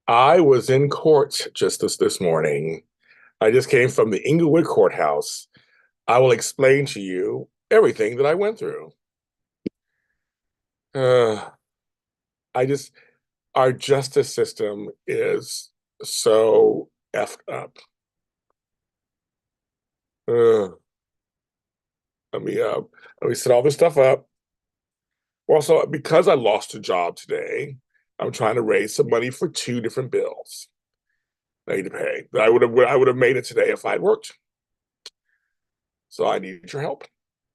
I was in court just this morning. I just came from the Inglewood courthouse. I will explain to you everything that I went through. Uh, I just, our justice system is so effed up. Uh, let me uh, let me set all this stuff up. Also, because I lost a job today, I'm trying to raise some money for two different bills I need to pay. I would have made it today if I'd worked. So I need your help.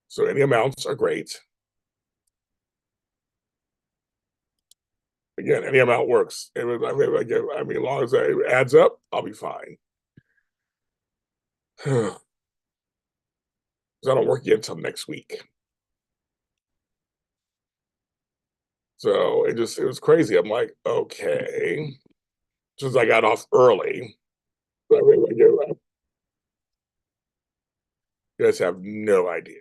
So any amounts are great. Again, any amount works. As long as it adds up, I'll be fine. Because I don't work again until next week. So it was crazy. I'm like, okay. Since I got off early, you guys have no idea.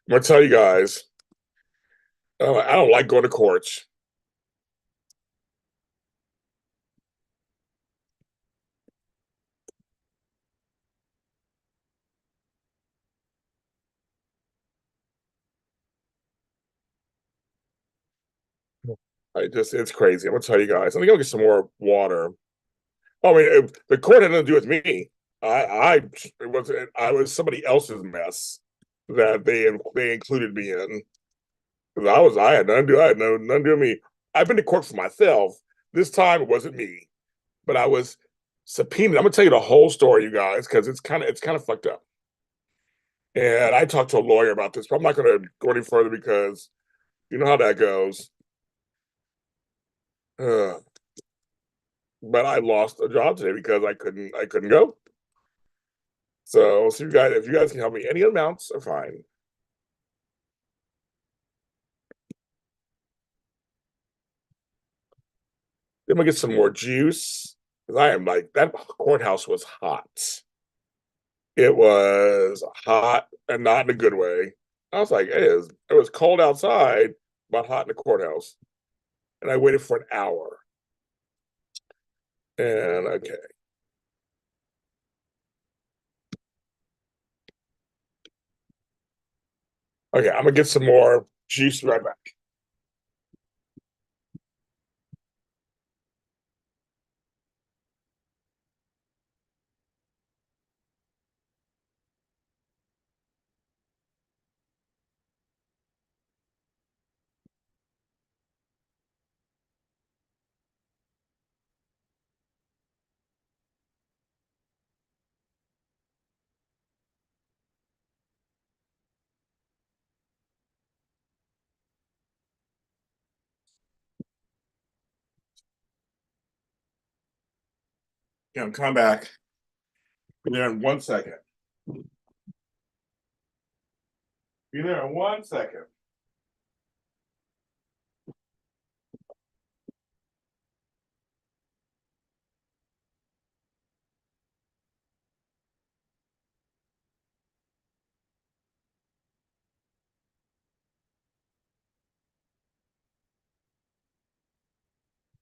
I'm gonna tell you guys, I don't like going to courts. It's crazy. I'm gonna tell you guys. I'm gonna go get some more water. I mean, the court had nothing to do with me. I I was somebody else's mess that they included me in. I had nothing to do. I had nothing to do with me. I've been to court for myself. This time it wasn't me, but I was subpoenaed. I'm gonna tell you the whole story, you guys, because it's kind of fucked up. And I talked to a lawyer about this, but I'm not gonna go any further because you know how that goes. Uh, but I lost a job today because I couldn't go. So if you guys can help me, any amounts are fine. Then we get some more juice. Because I am like that courthouse was hot. It was hot and not in a good way. I was like, it was cold outside, but hot in the courthouse. And I waited for an hour. And okay. Okay, I'm gonna get some more juice right back. Yeah, come back. Be there in 1 second. Be there in 1 second.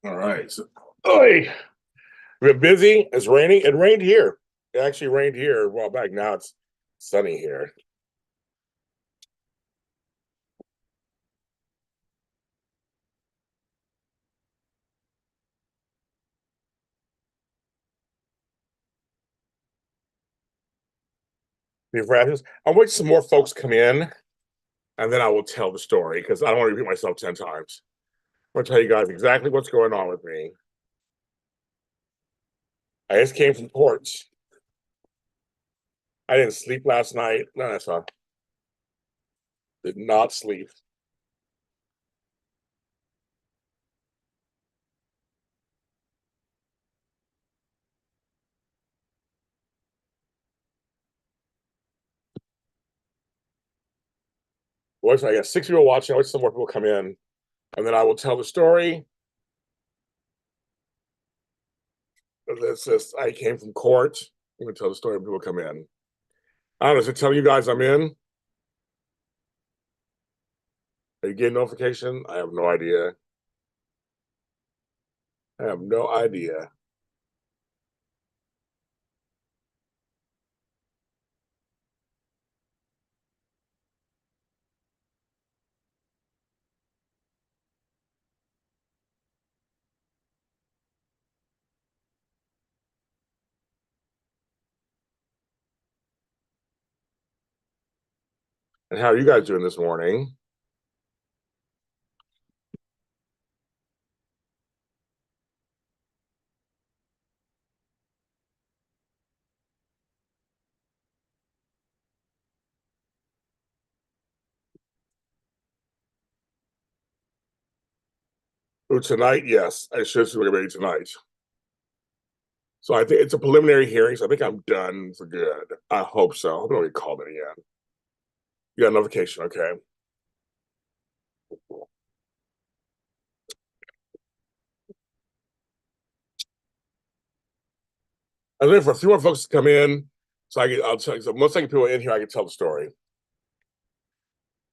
All right. So, oi, we're busy. It's raining. It rained here. It actually rained here a while back. Now it's sunny here. I'll wait some more folks come in, and then I will tell the story because I don't want to repeat myself 10 times. I'm going to tell you guys exactly what's going on with me. I just came from courts. I didn't sleep last night. No, that's not. Did not sleep. I got 6 people watching. I'll wait some more people come in, and then I will tell the story. It's just I came from court. I'm going to tell the story when people come in. I don't know. Is it telling you guys I'm in? Are you getting notification? I have no idea. I have no idea. And how are you guys doing this morning? Oh, tonight, yes, I should see ready tonight. So I think it's a preliminary hearing, so I think I'm done for good. I hope so. I hope nobody called it again. You got a notification, okay. I'm waiting for a few more folks to come in, so I'll tell you. So most likely people in here, I can tell the story.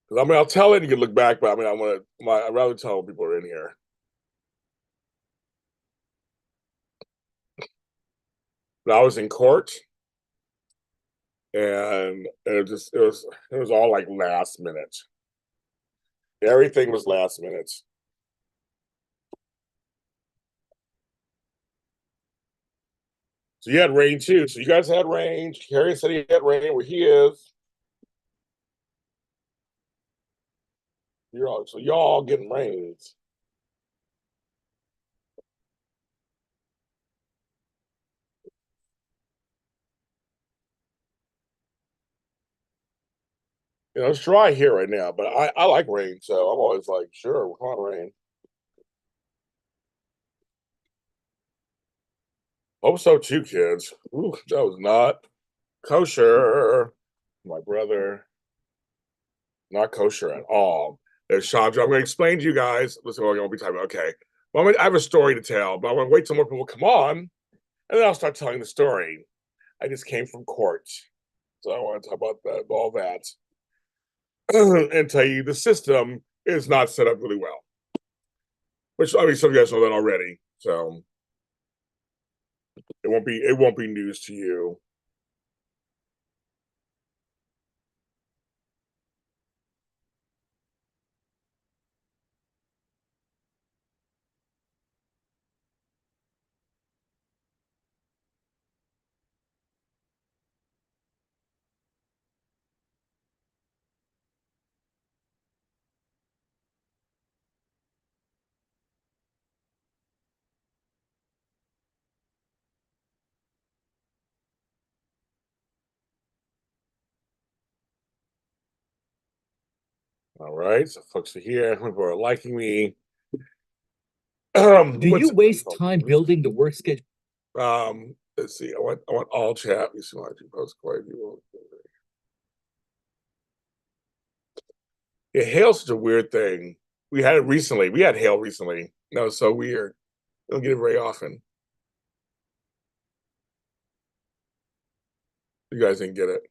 Because I'll tell it. You can look back, but I'd rather tell people are in here. But I was in court, and it was all like last minute. Everything was last minute. So you had rain too. So you guys had rain. Harry said he had rain where he is. Y'all getting rains. It's dry here right now, but I like rain, so I'm always like, sure, come on, rain. Hope so too, kids. Ooh, that was not kosher. My brother, not kosher at all. There's Chandra. I'm going to explain to you guys. Listen, we're going to be talking about, okay. Well, I have a story to tell, but I want to wait till more people come on, and then I'll start telling the story. I just came from court, so I want to talk about all that and tell you the system is not set up really well. Which I mean, some of you guys know that already, so it won't be news to you. All right, so folks are here. People are liking me. Do you waste time building the work schedule? Let's see. I want all chat. You see, why post quite people. Yeah, hail's such a weird thing. We had it recently. We had hail recently. That was so weird. Don't get it very often. You guys didn't get it.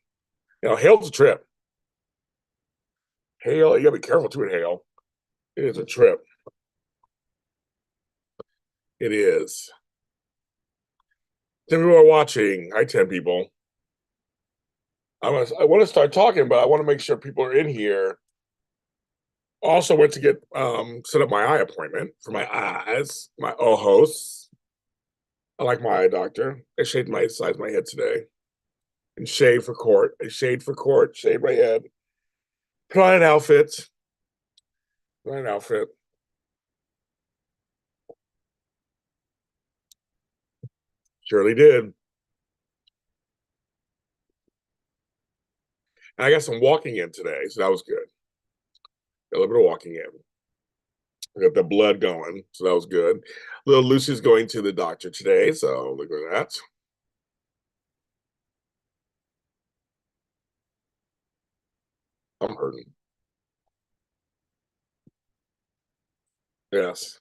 Hail's a trip. Hail, you gotta be careful too with hail. It is a trip. It is. 10 people are watching. Hi, 10 people. I want to start talking, but I want to make sure people are in here. Also went to get set up my eye appointment for my eyes, my ojos. I like my eye doctor. I shaved my size of my head today and shaved for court. I shaved for court, shaved my head, put on an outfit. Put on an outfit. Surely did. And I got some walking in today, so that was good. Got a little bit of walking in. I got the blood going, so that was good. Little Lucy's going to the doctor today, so look at that. I'm hurting. Yes.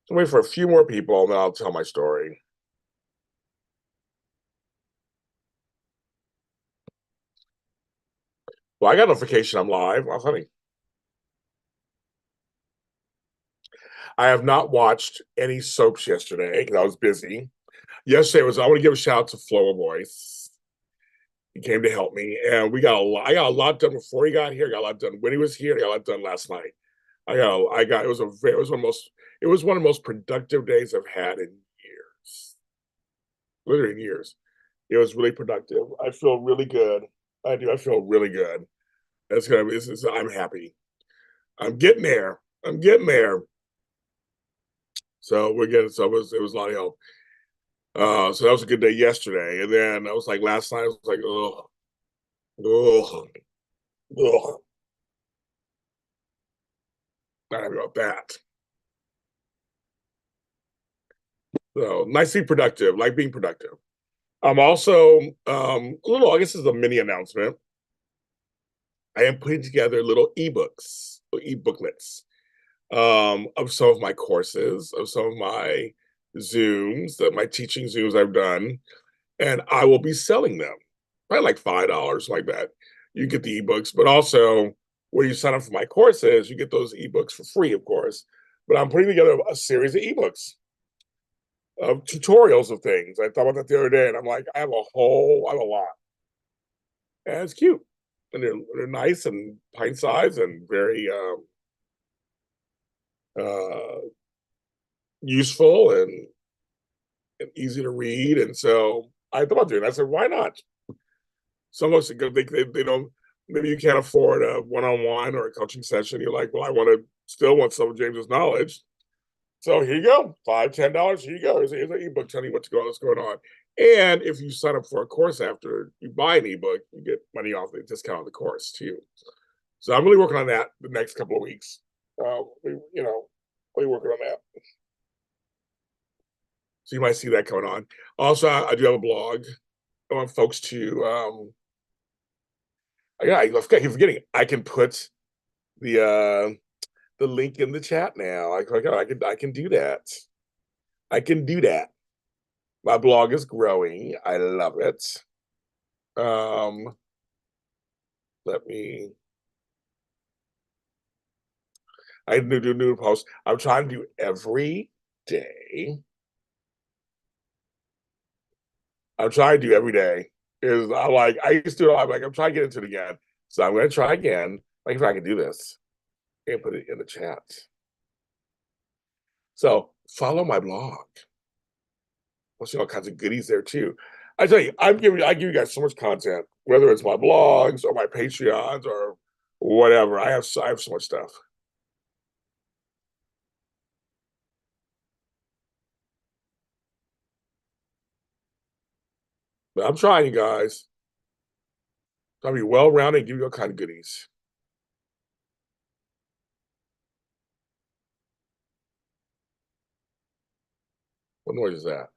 So wait for a few more people, and then I'll tell my story. Well, I got notification I'm live. Well, honey, I have not watched any soaps yesterday because I was busy. Yesterday was I want to give a shout out to Flow Voice. He came to help me, and we got a lot. I got a lot done before he got here. I got a lot done when he was here. I got a lot done last night. I got. It was it was one of the most productive days I've had in years, literally in years. It was really productive. I feel really good. I do. I feel really good. That's gonna be. I'm happy. I'm getting there. I'm getting there. So we're getting. So it was a lot of help. So that was a good day yesterday, and then I was like last night. I was like, oh, oh, oh. Not happy about that. So nicely productive, like being productive. I'm also a little. I guess this is a mini announcement. I am putting together little ebooks, little e-booklets of some of my courses, of some of my Zooms, that my teaching Zooms I've done, and I will be selling them. Probably like $5, like that. You get the ebooks, but also when you sign up for my courses, you get those ebooks for free, of course. But I'm putting together a series of ebooks of tutorials of things. I thought about that the other day, and I'm like, I have a lot, and it's cute, and they're nice and pint size and very uh, useful and easy to read. And so I thought about doing that. I said, why not? Some of us they don't. Maybe you can't afford a one-on-one or a coaching session. You're like, well, I want to still want some of James's knowledge. So here you go, $5, $10. Here you go. Here's an ebook telling you what's going on. And if you sign up for a course after you buy an ebook, you get money off the discount of the course too. So I'm really working on that the next couple of weeks. Really working on that. So you might see that going on. Also, I do have a blog. I want folks to yeah, I keep forgetting. I can put the link in the chat now. I can do that. I can do that. My blog is growing. I love it. Um, let me. I do new posts. I'm trying to do every day. I'm trying to do every day. Is I'm like I used to. I'm like I'm trying to get into it again. So I'm going to try again. Like if I can do this and put it in the chat. So follow my blog. I'll see all kinds of goodies there too. I tell you, I give you guys so much content, whether it's my blogs or my Patreons or whatever. I have so much stuff. But I'm trying, you guys. I'll be well rounded and give you all kind of goodies. What noise is that?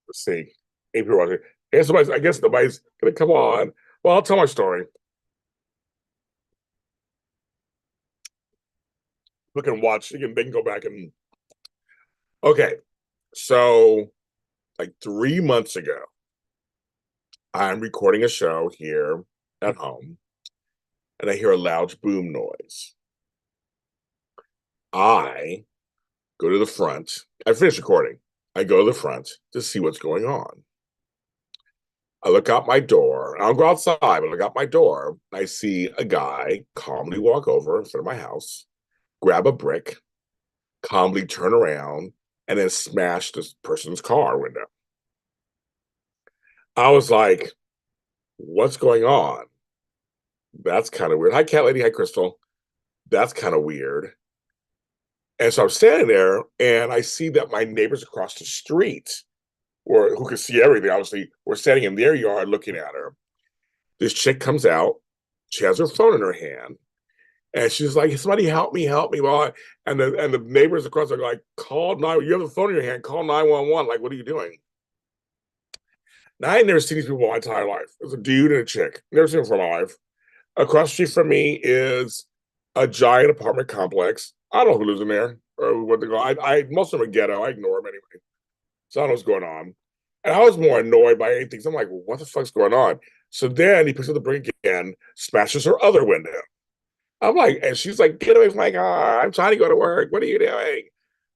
Let's see. April watching. I guess nobody's gonna come on. Well, I'll tell my story. We can watch. They can go back and. Okay, so like 3 months ago, I'm recording a show here at home, and I hear a loud boom noise. I go to the front. I finish recording. I go to the front to see what's going on. I look out my door. I don't go outside, but I look out my door. I see a guy calmly walk over in front of my house, grab a brick, calmly turn around, and then smash this person's car window. I was like, What's going on? That's kind of weird. Hi, cat lady. Hi, Crystal. That's kind of weird. And so I'm standing there and I see that my neighbors across the street, or who could see everything, obviously, were standing in their yard looking at her. This chick comes out. She has her phone in her hand. And she's like, somebody help me. Well, and the neighbors across are like, call nine. You have the phone in your hand. Call 911. Like, what are you doing? Now I ain't never seen these people in my entire life. There's a dude and a chick. Never seen them for my life. Across the street from me is a giant apartment complex. I don't know who lives in there or what they go. I most of them are ghetto. I ignore them anyway. So I don't know what's going on. And I was more annoyed by anything. So I'm like, what the fuck's going on? So then he picks up the brick again, smashes her other window. I'm like, and she's like, get away from my car. I'm trying to go to work. What are you doing?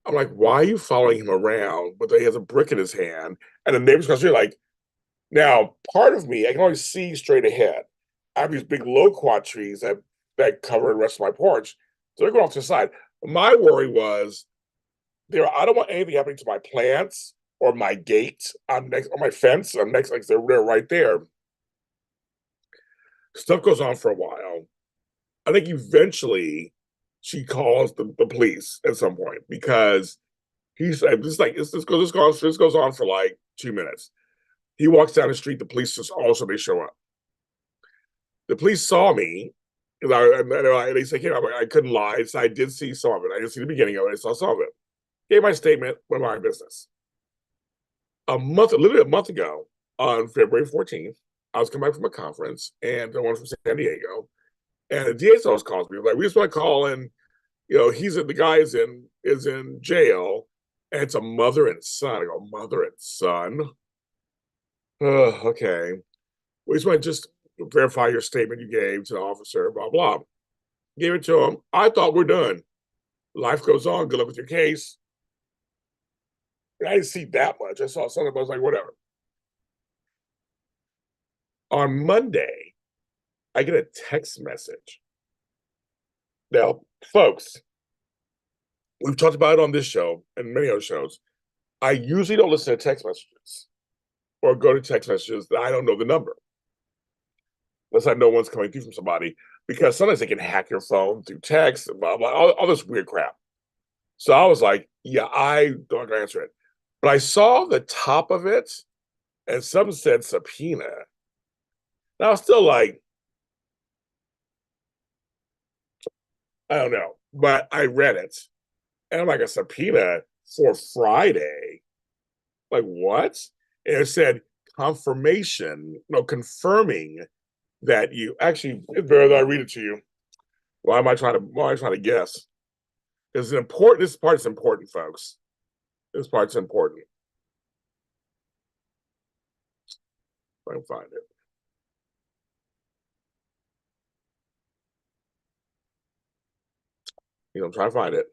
I'm like, why are you following him around? But he has a brick in his hand. And the neighbors across the street like, now, part of me, I can always see straight ahead. I have these big loquat trees that cover the rest of my porch. So they're going off to the side. My worry was I don't want anything happening to my plants or my gate. I'm next on my fence. I'm next, like they're right there. Stuff goes on for a while. I think eventually she calls the police at some point because he's this goes on for like 2 minutes. He walks down the street. The police just also they show up. The police saw me. They said, I couldn't lie. So I did see some of it. I didn't see the beginning of it. I saw some of it. Gave my statement, went my business. Literally a month ago, on February 14th, I was coming back from a conference, and the one from San Diego, and the DA's office calls me. Like, we just want to call in. The guy is in jail, and it's a mother and son. I go, mother and son. Okay. We just want to verify your statement you gave to the officer. Blah blah. Gave it to him. I thought we're done. Life goes on. Good luck with your case. And I didn't see that much. I saw something. I was like, whatever. On Monday, I get a text message. Now, folks, we've talked about it on this show and many other shows. I usually don't listen to text messages or go to text messages that I don't know the number, unless I know one's coming through from somebody, because sometimes they can hack your phone through text, blah, blah, all this weird crap. So I was like, yeah, I don't answer it. But I saw the top of it and something said subpoena. And I was still like, I don't know. But I read it. And I'm like, a subpoena for Friday? Like, what? And it said confirmation, no, confirming that you actually, it's better that I read it to you. Why am I trying to guess? It's important. This part's important, folks. This part's important. If I can find it. I'm trying to find it.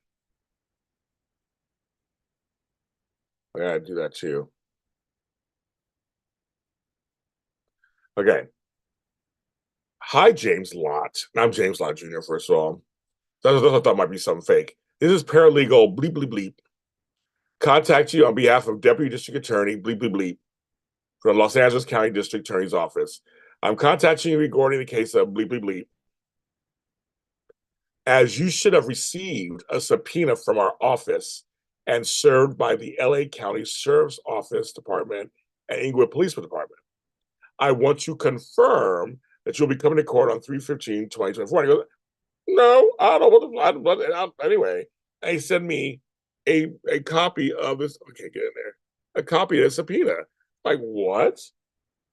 I gotta do that too. Okay. Hi, James Lott. I'm James Lott Jr., first of all. That's what I thought might be something fake. This is paralegal bleep bleep bleep. Contact you on behalf of Deputy District Attorney bleep bleep bleep from Los Angeles County District Attorney's Office. I'm contacting you regarding the case of bleep bleep bleep. As you should have received a subpoena from our office and served by the LA County Sheriff's Office Department and Inglewood Police Department. I want to confirm that you'll be coming to court on 3/15/2024. And he goes, no, I don't know what anyway. And he sent me a copy of this. I can't get in there. A copy of the subpoena. Like, what?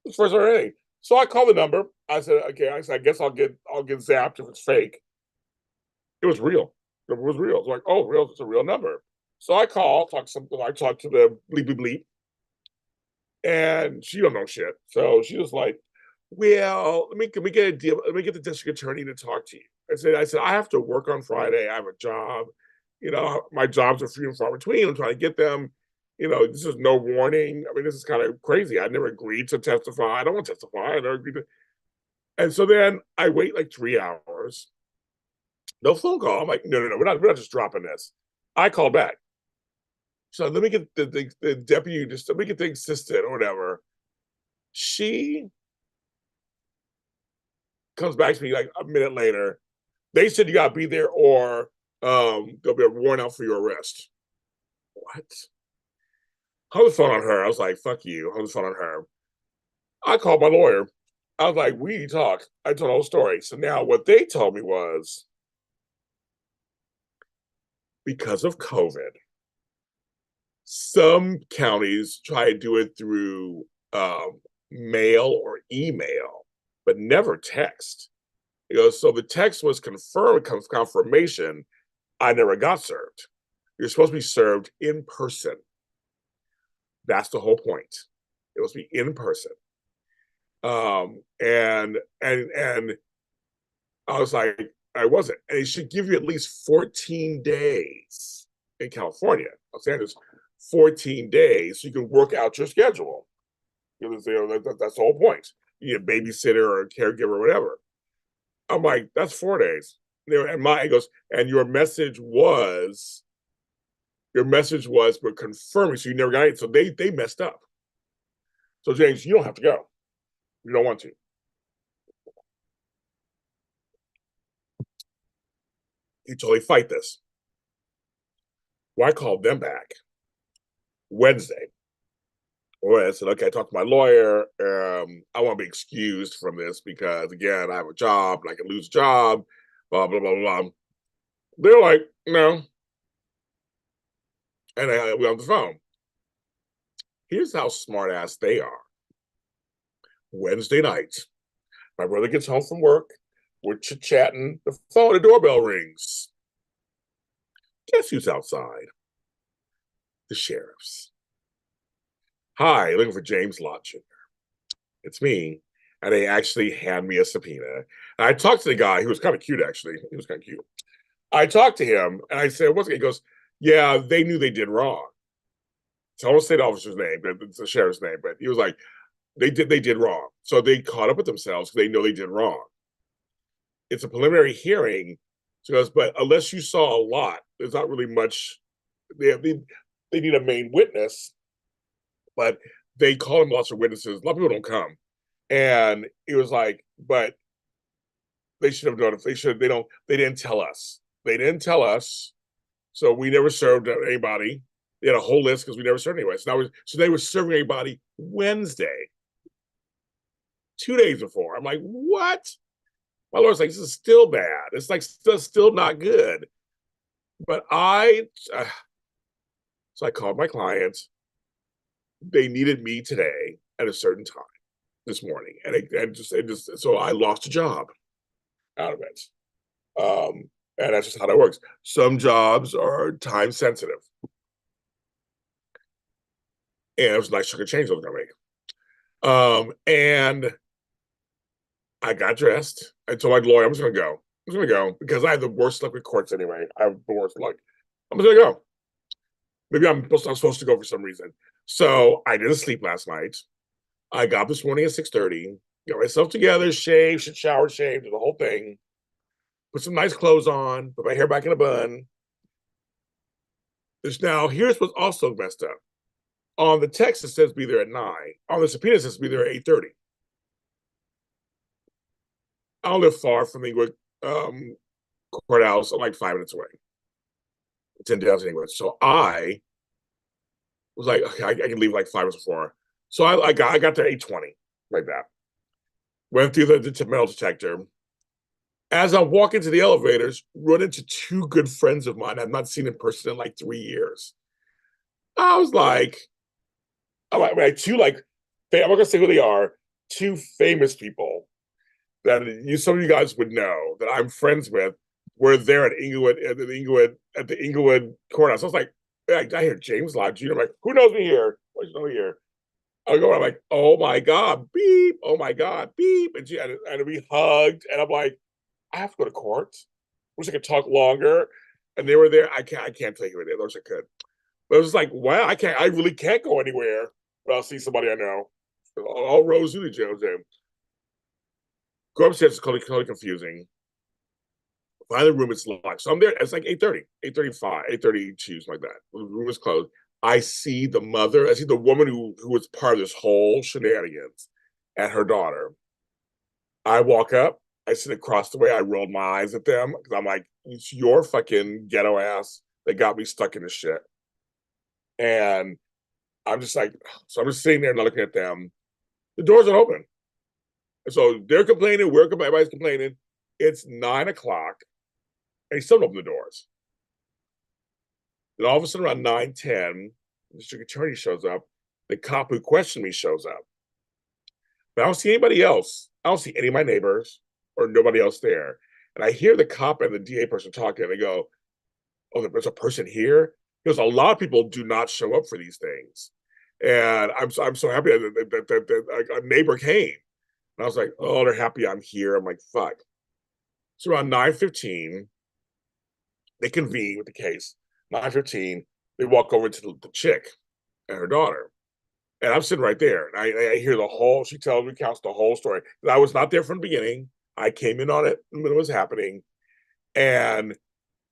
It's first already. So I called the number. I said, okay, I guess I'll get zapped if it's fake. It was real. It was real. It's like, oh, real, it's a real number. So I talked to the bleep bleep bleep, and she don't know shit. So she was like, well, let me get a deal. Let me get the district attorney to talk to you. I said, I have to work on Friday. I have a job. My jobs are few and far between. I'm trying to get them. This is no warning. I mean, this is kind of crazy. I never agreed to testify. I don't want to testify. I never agreed to. And so then I wait like 3 hours. No phone call. I'm like, no, we're not just dropping this. I call back. So let me get the deputy, just let me get the assistant or whatever. She comes back to me like a minute later. They said you gotta be there or there'll be a warrant out for your arrest. What? I was phone on her. I was like, fuck you. I was phone on her. I called my lawyer. I was like, we need to talk. I told the whole story. So now what they told me was because of COVID, some counties try to do it through mail or email, but never text. So the text was confirmation. I never got served. You're supposed to be served in person. That's the whole point. It was be in person. And I was like, I wasn't. And it should give you at least 14 days in California, Los Angeles, 14 days so you can work out your schedule. That's the whole point. You need a babysitter or a caregiver or whatever. I'm like, that's 4 days. And it goes, and your message was, but confirming, so you never got it. So they messed up. So James, you don't have to go. You don't want to. You totally fight this. Well, I called them back Wednesday. Well, I said, okay, I talked to my lawyer. I want to be excused from this because, again, I have a job and I can lose a job, blah, blah, blah, blah. They're like, no. And we on the phone. Here's how smart ass they are. Wednesday night, my brother gets home from work. We're chit-chatting. The doorbell rings. Guess who's outside? The sheriffs. Hi, looking for JLJ. It's me. And they actually hand me a subpoena. And I talked to the guy. He was kind of cute, actually. He was kind of cute. I talked to him, and I said, what's it? He goes, yeah, they knew they did wrong. So I won't say the officer's name, but it's the sheriff's name. But he was like, they did wrong. So they caught up with themselves because they know they did wrong. It's a preliminary hearing. So he goes, but unless you saw a lot, there's not really much. They need a main witness, but they call them lots of witnesses. A lot of people don't come. And it was like, but they should have done it. They didn't tell us. They didn't tell us. So we never served anybody. They had a whole list because we never served anybody. So they were serving everybody Wednesday, 2 days before. I'm like, what? My lawyer's like, this is still bad. It's like still not good. But so I called my clients. They needed me today at a certain time this morning, and so I lost a job out of it. And that's just how that works. Some jobs are time sensitive, and it was a nice chunk of change I was gonna make. And I got dressed. I told my lawyer, I'm just gonna go because I have the worst luck with courts anyway. I have the worst luck. I'm just gonna go. Maybe I'm supposed to go for some reason. So I didn't sleep last night. I got up this morning at 6:30, got myself together, shaved, showered, shaved, did the whole thing, put some nice clothes on, put my hair back in a bun. Here's what's also messed up. On the text, it says be there at 9. On the subpoena, it says be there at 8:30. I don't live far from the courthouse. I'm like 5 minutes away. It's in downtown England. So I was like, okay, I can leave like 5 minutes before. So I got there 8:20, like that. Went through the metal detector. As I walk into the elevators, run into two good friends of mine I've not seen in person in like 3 years. I was like, I'm like two like, I'm not gonna say who they are. Two famous people that some of you guys would know that I'm friends with were there at the Inglewood courthouse. I was like, I hear JLJ. I'm like, who knows me here? What's know here? I'm like, oh my God, beep, oh my God, beep. And we hugged, and I'm like, I have to go to court. Wish I could talk longer. And they were there. I can't tell you who they are. I wish I could. But it was like, wow, I really can't go anywhere. But I'll see somebody I know. All roads to the JLJ. Go upstairs, it's totally confusing. Find the room, it's locked. So I'm there, it's like 8:30, 8:35, 8:32, something like that. The room is closed. I see the mother, I see the woman who was part of this whole shenanigans and her daughter. I walk up, I sit across the way. I rolled my eyes at them because I'm like, it's your fucking ghetto ass that got me stuck in this shit. And I'm just like, so I'm just sitting there and looking at them. The doors are open. And so they're complaining, everybody's complaining. It's 9 o'clock, and he still don't open the doors. Then all of a sudden, around 9:10, the district attorney shows up. The cop who questioned me shows up. But I don't see anybody else. I don't see any of my neighbors or nobody else there. And I hear the cop and the DA person talking, and they go, "Oh, there's a person here." Because a lot of people do not show up for these things, and I'm so happy that a neighbor came. And I was like, "Oh, they're happy I'm here." I'm like, "Fuck." So around 9:15, they convene with the case. 9:15, they walk over to the chick and her daughter. And I'm sitting right there. And I hear the whole, she recounts the whole story. I was not there from the beginning. I came in on it when it was happening. And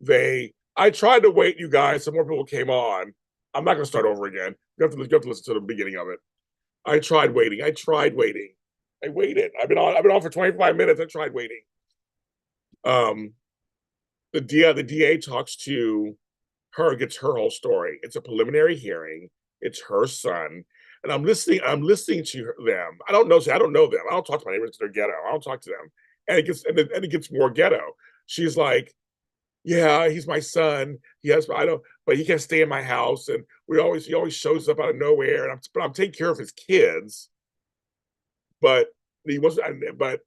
I tried to wait, you guys. Some more people came on. I'm not going to start over again. You have to listen to the beginning of it. I tried waiting. I waited. I've been on for 25 minutes. I tried waiting. The DA talks to her, gets her whole story. It's a preliminary hearing. It's her son. And I'm listening to them. I don't know them. I don't talk to my neighbors because they're ghetto. I don't talk to them. And it gets more ghetto. She's like, "Yeah, he's my son. But he can't stay in my house. And he always shows up out of nowhere. But I'm taking care of his kids. But but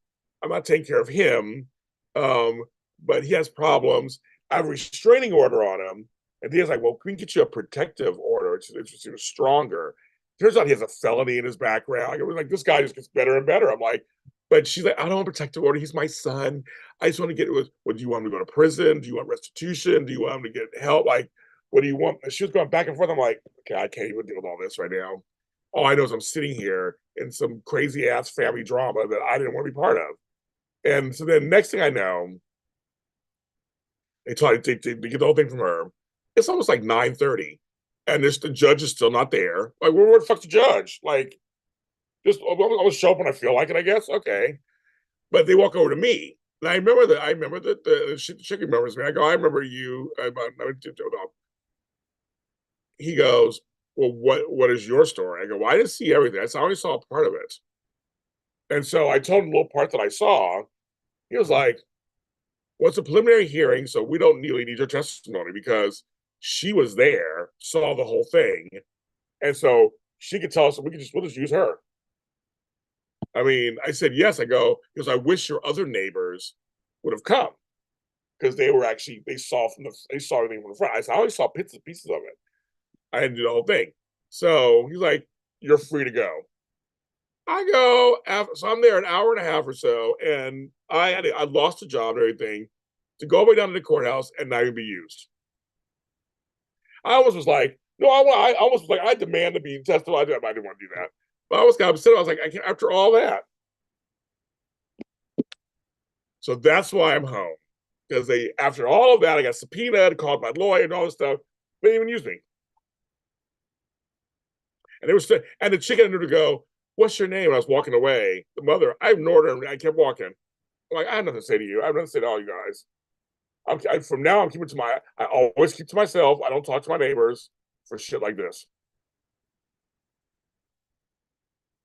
I'm not taking care of him. But he has problems. I have a restraining order on him." And he's like, "Well, can we get you a protective order? It's stronger." Turns out he has a felony in his background. It was like, this guy just gets better and better. I'm like, but she's like, "I don't want a protective order. He's my do you want him to go to prison? Do you want restitution? Do you want him to get help? Like, what do you want?" And she was going back and forth. I'm like, okay, I can't even deal with all this right now. All I know is I'm sitting here in some crazy ass family drama that I didn't want to be part of. And so then next thing I know, they get the whole thing from her. It's almost like 9:30, and the judge is still not there. Like, where the fuck's the judge? Like, I'll show up when I feel like it, I guess. Okay, but they walk over to me, and I remember that the chick remembers me. I go, "I remember you." He goes, "Well, what is your story?" I go, "Well, I didn't see everything. I only saw a part of it." And so I told him the little part that I saw. He was like, "Well, it's a preliminary hearing, so we don't really need your testimony because she was there, saw the whole thing, and so she could tell us. We'll just use her." I mean, I said yes. I go because I wish your other neighbors would have come because they saw everything from the front. I only saw pieces of it. I didn't do the whole thing. So he's like, "You're free to go." I go so I'm there an hour and a half or so, and I lost a job and everything to go all the way down to the courthouse and not even be used. I almost was like, no, I almost was like, I demand to be testified. I didn't want to do that, but I was kind of upset. I was like, I can't, after all that. So that's why I'm home, because after all of that, I got subpoenaed, called my lawyer, and all this stuff. They didn't even use me. And and the chicken knew to go, "What's your name?" And I was walking away. The mother, I ignored her, and I kept walking. I'm like, I have nothing to say to you. I have nothing to say to all you guys. From now, I'm keeping I always keep to myself. I don't talk to my neighbors for shit like this.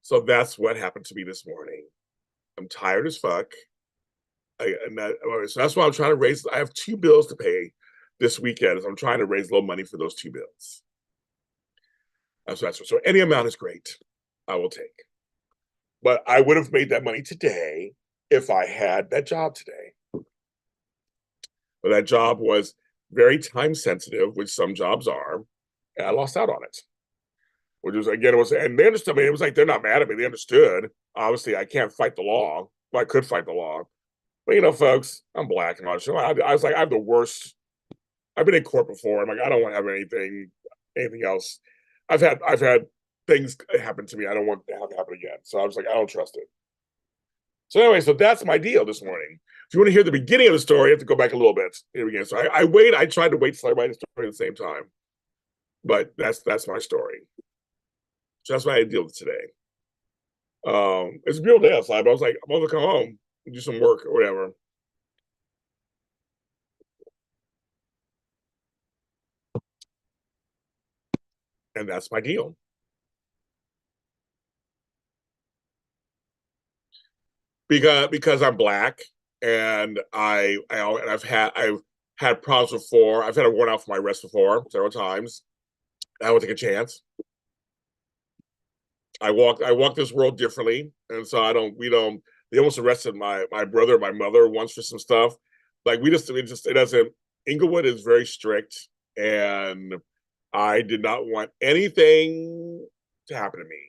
So that's what happened to me this morning. I'm tired as fuck. So that's why I'm trying to raise. I have 2 bills to pay this weekend. So I'm trying to raise a little money for those 2 bills. So any amount is great. I will take. But I would have made that money today if I had that job today. But that job was very time sensitive, which some jobs are, and I lost out on it. Which was again, and they understood me. It was like they're not mad at me. They understood. Obviously, I can't fight the law. Well, I could fight the law, but folks, I'm black and all. So I was like, I have the worst. I've been in court before. I'm like, I don't want to have anything else. I've had things happen to me. I don't want to have it happen again. So I was like, I don't trust it. So anyway, so that's my deal this morning. If you want to hear the beginning of the story, you have to go back a little bit. Here we go. So I tried to wait till I write the story at the same time, but that's my story. So that's what I deal with today. It's a beautiful day outside, but I was like, I'm gonna come home. do some work or whatever. And that's my deal. Because I'm black and I've had problems before. I've had a warrant out for my arrest before several times. I would take a chance. I walk this world differently, and so I don't. We don't. They almost arrested my brother, and my mother once for some stuff. Like it doesn't. Inglewood is very strict, and I did not want anything to happen to me.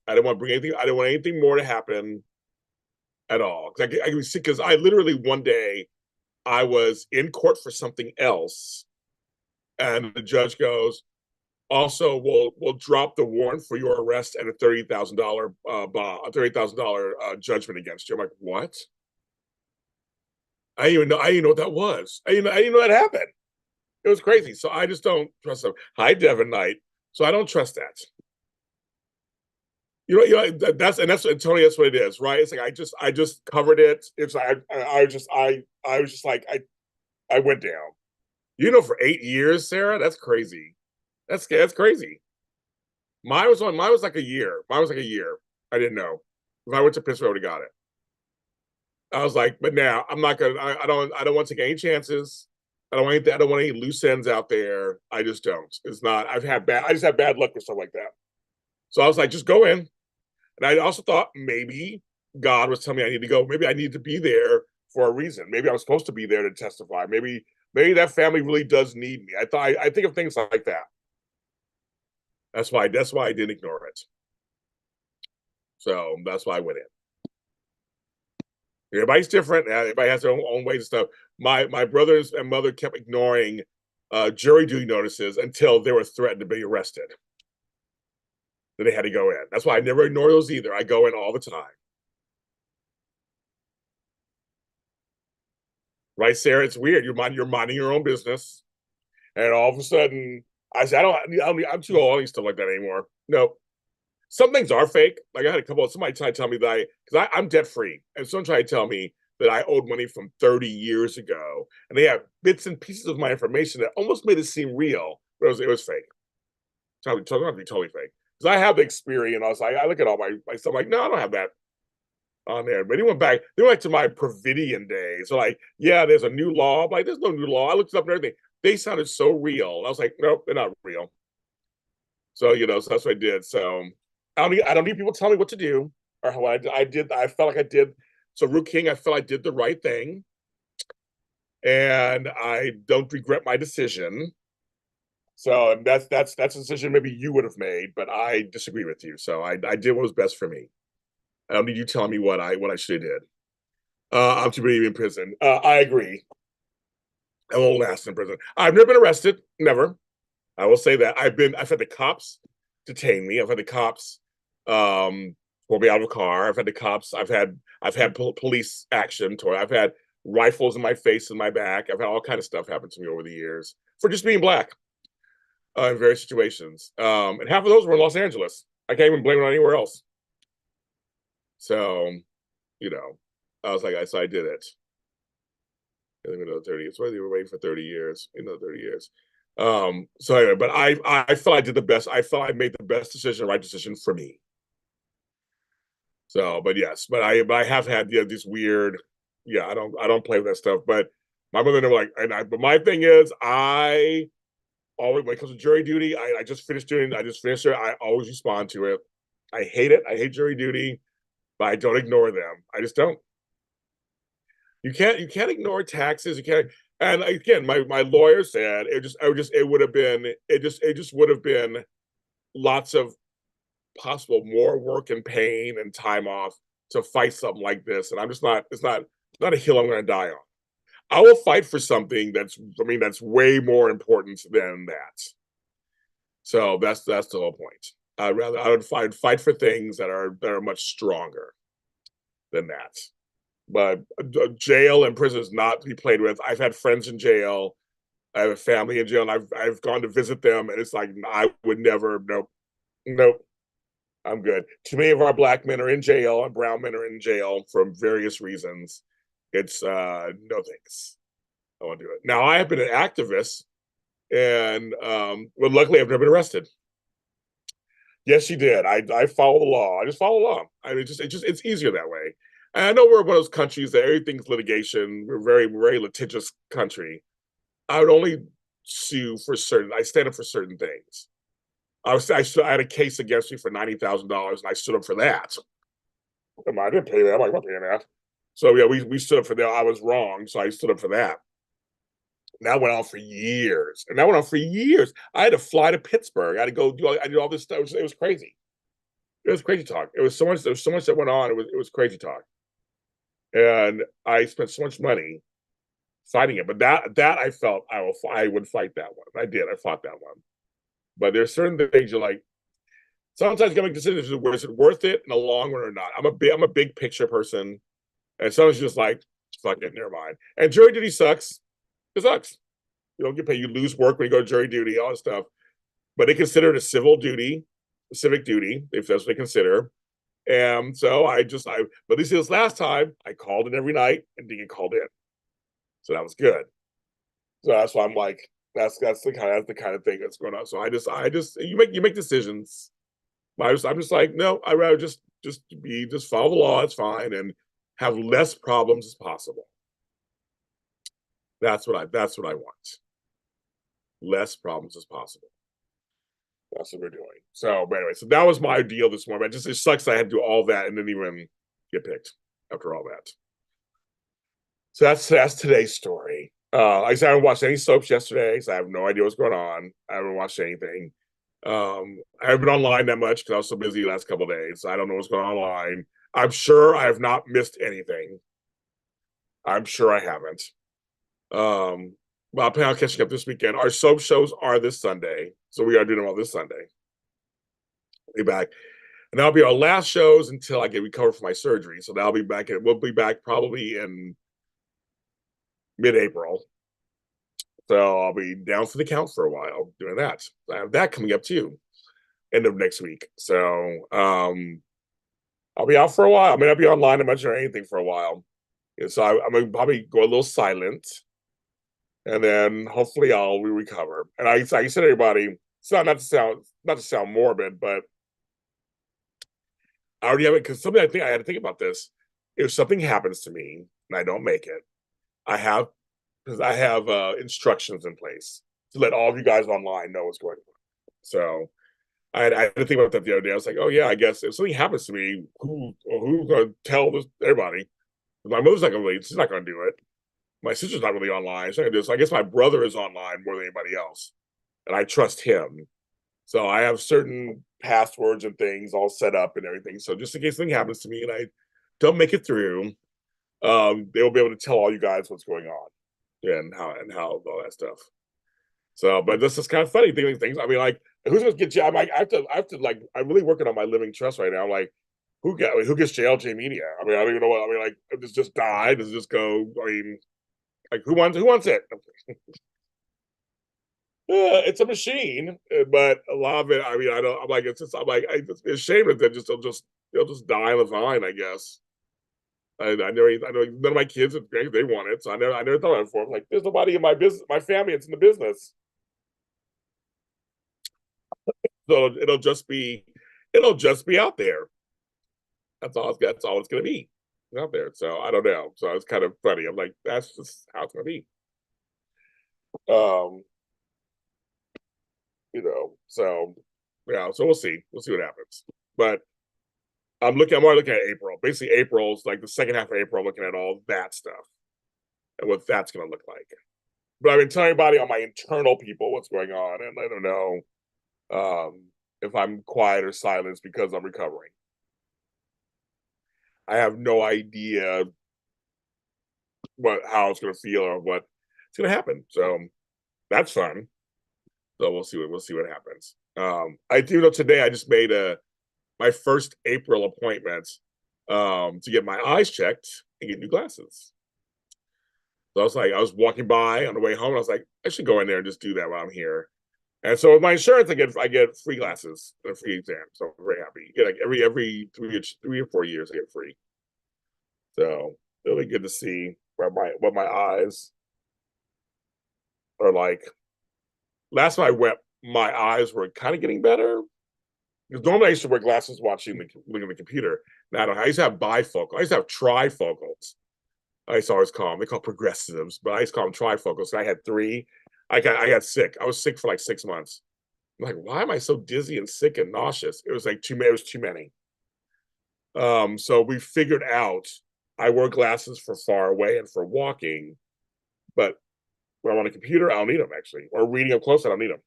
I didn't want to bring anything. I didn't want anything more to happen at all. I can see because I literally one day I was in court for something else, and the judge goes, also, we'll drop the warrant for your arrest and a $30,000 bond, a $30,000 judgment against you. I'm like, what? I didn't even know what that was. I didn't know that happened. It was crazy. So I just don't trust them. Hi, Devin Knight. So I don't trust that. That's Tony. That's what it is, right? It's like I just covered it. It's like I was just like I went down. For 8 years, Sarah. That's crazy. That's crazy. Mine was like a year. Mine was like a year. I didn't know. If I went to Pittsburgh, I would have got it. I was like, but now I'm not gonna. I don't want to take any chances. I don't want any loose ends out there. I just don't. It's not. I just have bad luck with stuff like that. So I was like, just go in. And I also thought maybe God was telling me I need to go. Maybe I need to be there for a reason. Maybe I was supposed to be there to testify. Maybe that family really does need me. I think of things like that. That's why I didn't ignore it. So that's why I went in. Everybody's different. Everybody has their own ways and stuff. My brothers and mother kept ignoring jury duty notices until they were threatened to be arrested. Then they had to go in. That's why I never ignore those either. I go in all the time. Right, Sarah? It's weird. You're minding your own business, and all of a sudden, I said, I'm too old. I don't need stuff like that anymore. No, some things are fake. Like I had a couple of somebody trying to tell me that I'm debt free, and someone tried to tell me that I owed money from 30 years ago, and they have bits and pieces of my information that almost made it seem real, but it was fake. Totally fake. Because I have the experience. I look at all my stuff. I'm like, no, I don't have that on there. But they went to my Providian days. So like, yeah, there's a new law. I'm like, there's no new law. I looked it up and everything. They sounded so real. I was like, nope, they're not real. So so that's what I did. So I don't need people to tell me what to do or how I did. I felt like I did. So Root King, I felt I did the right thing, and I don't regret my decision. So that's a decision maybe you would have made, but I disagree with you. So I did what was best for me. I don't need you telling me what I should have did. I'm too busy in prison. I agree. I won't last in prison. I've never been arrested. Never. I will say that I've had the cops detain me. I've had the cops pull me out of a car. I've had police action. I've had rifles in my face and my back. I've had all kind of stuff happen to me over the years for just being black in various situations. And half of those were in Los Angeles. I can't even blame it on anywhere else. So, I was like, so I did it. In the 30 years. Why they were waiting for 30 years, 30 years. So anyway, but I felt I did the best. I felt I made the best decision, right decision for me. So, but yes, but I have had this weird, I don't play with that stuff. But my mother never but my thing is I always when it comes to jury duty, I just finished it. I always respond to it. I hate it. I hate jury duty, but I don't ignore them. I just don't. You can't ignore taxes. You can't. And again, my lawyer said it just would have been lots of possible more work and pain and time off to fight something like this. And I'm just not. It's not a hill I'm going to die on. I will fight for something that's way more important than that. So that's the whole point. I would fight for things that are much stronger than that. But jail and prison is not to be played with. I've had friends in jail. I have a family in jail, and I've gone to visit them, and it's like I would never. Nope, nope. I'm good. Too many of our black men are in jail and brown men are in jail for various reasons. It's no thanks. I won't do it. Now I have been an activist, and well, luckily I've never been arrested. Yes, she did. I follow the law. I just follow the law. I mean, it's easier that way. And I know we're one of those countries that everything's litigation. We're a very litigious country. I would only sue for certain. I stand up for certain things. I had a case against me for $90,000, and I stood up for that. I didn't pay that. I'm not paying that. So yeah, we stood up for that. I was wrong, so I stood up for that. And that went on for years, and that went on for years. I had to fly to Pittsburgh. I had to go do. I did all this stuff. It was crazy. It was crazy talk. It was so much. There was so much that went on. It was crazy talk, and I spent so much money fighting it. But that I felt I would fight that one. I did. I fought that one. But there's certain things you're like. Sometimes you gotta make decisions: is it worth it in the long run or not? I'm a big picture person, and sometimes you're just like, fuck it, never mind. And jury duty sucks. It sucks. You don't get paid. You lose work when you go to jury duty, all this stuff. But they consider it a civil duty, a civic duty, if that's what they consider. And so but at least this last time, I called in every night and didn't get called in. So that was good. So that's why I'm like, that's the kind of thing that's going on. So you make decisions. I'm just like, no, I'd rather just follow the law, it's fine, and have less problems as possible. That's what I want. Less problems as possible. That's what we're doing. So, but anyway, so that was my deal this morning. It sucks I had to do all that and didn't even get picked after all that. So that's today's story. I haven't watched any soaps yesterday, so I have no idea what's going on. I haven't watched anything. I haven't been online that much because I was so busy the last couple of days. So I don't know what's going on online. I'm sure I have not missed anything. I'm sure I haven't. Well, I plan on catching up this weekend. Our soap shows are this Sunday, so we are doing them all this Sunday. Be back, and that'll be our last shows until I get recovered from my surgery. So that'll be back. We'll be back probably in mid-April. So I'll be down for the count for a while doing that. I have that coming up too, end of next week. So I'll be out for a while. I may not be online much or anything for a while. And so I'm gonna probably go a little silent, and then hopefully I'll recover. And I said to everybody, it's not to sound morbid, but I already have it because something I think I had to think about this. If something happens to me and I don't make it, I have instructions in place to let all of you guys online know what's going on. So I had to think about that the other day. I was like, oh yeah, I guess if something happens to me, who's going to tell everybody? My mother's not going to she's not going to do it. My sister's not really online. So I guess my brother is online more than anybody else, and I trust him. So I have certain passwords and things all set up and everything. So just in case something happens to me and I don't make it through, they will be able to tell all you guys what's going on and how all that stuff. So, but this is kind of funny things. I mean, like, who's gonna get you? I'm like, I have to like, I'm really working on my living trust right now. I'm like, who gets JLJ Media? I mean, I don't even know what. I mean, like, does it just die? Does it just go? I mean, like, who wants it? It's a machine, but a lot of it. I mean, I don't. I'm like, I'm like, it's ashamed that they'll just die on the vine. I guess. I know none of my kids they want it, so I never thought of it before. I'm like, there's nobody in my business, my family. It's in the business, so it'll just be out there. That's all it's gonna be out there. So I don't know. So it's kind of funny. I'm like, that's just how it's gonna be. Um, so yeah, so we'll see what happens. But I'm already looking at April. Basically, April's like the second half of April, looking at all that stuff and what that's gonna look like. But I've been telling everybody on my internal people what's going on, and I don't know if I'm quiet or silent because I'm recovering. I have no idea how it's gonna feel or what's gonna happen. So that's fun. So we'll see what happens. I do know today I just made my first April appointment to get my eyes checked and get new glasses. So I was walking by on the way home, and I was like, I should go in there and just do that while I'm here. And so with my insurance, I get free glasses, a free exam. So I'm very happy. You get like every 3 or 4 years, I get free. So really good to see what my eyes are like. Last time I went, my eyes were kind of getting better. Because normally I used to wear glasses looking at the computer. Now I don't. I used to have bifocal. I used to have trifocals. I used to always call them. They call progressives, but I used to call them trifocals. So I had three. I got sick. I was sick for like 6 months. I'm like, why am I so dizzy and sick and nauseous? It was like too many. It was too many. So we figured out I wear glasses for far away and for walking, but when I'm on a computer, I don't need them actually. Or reading up close, I don't need them.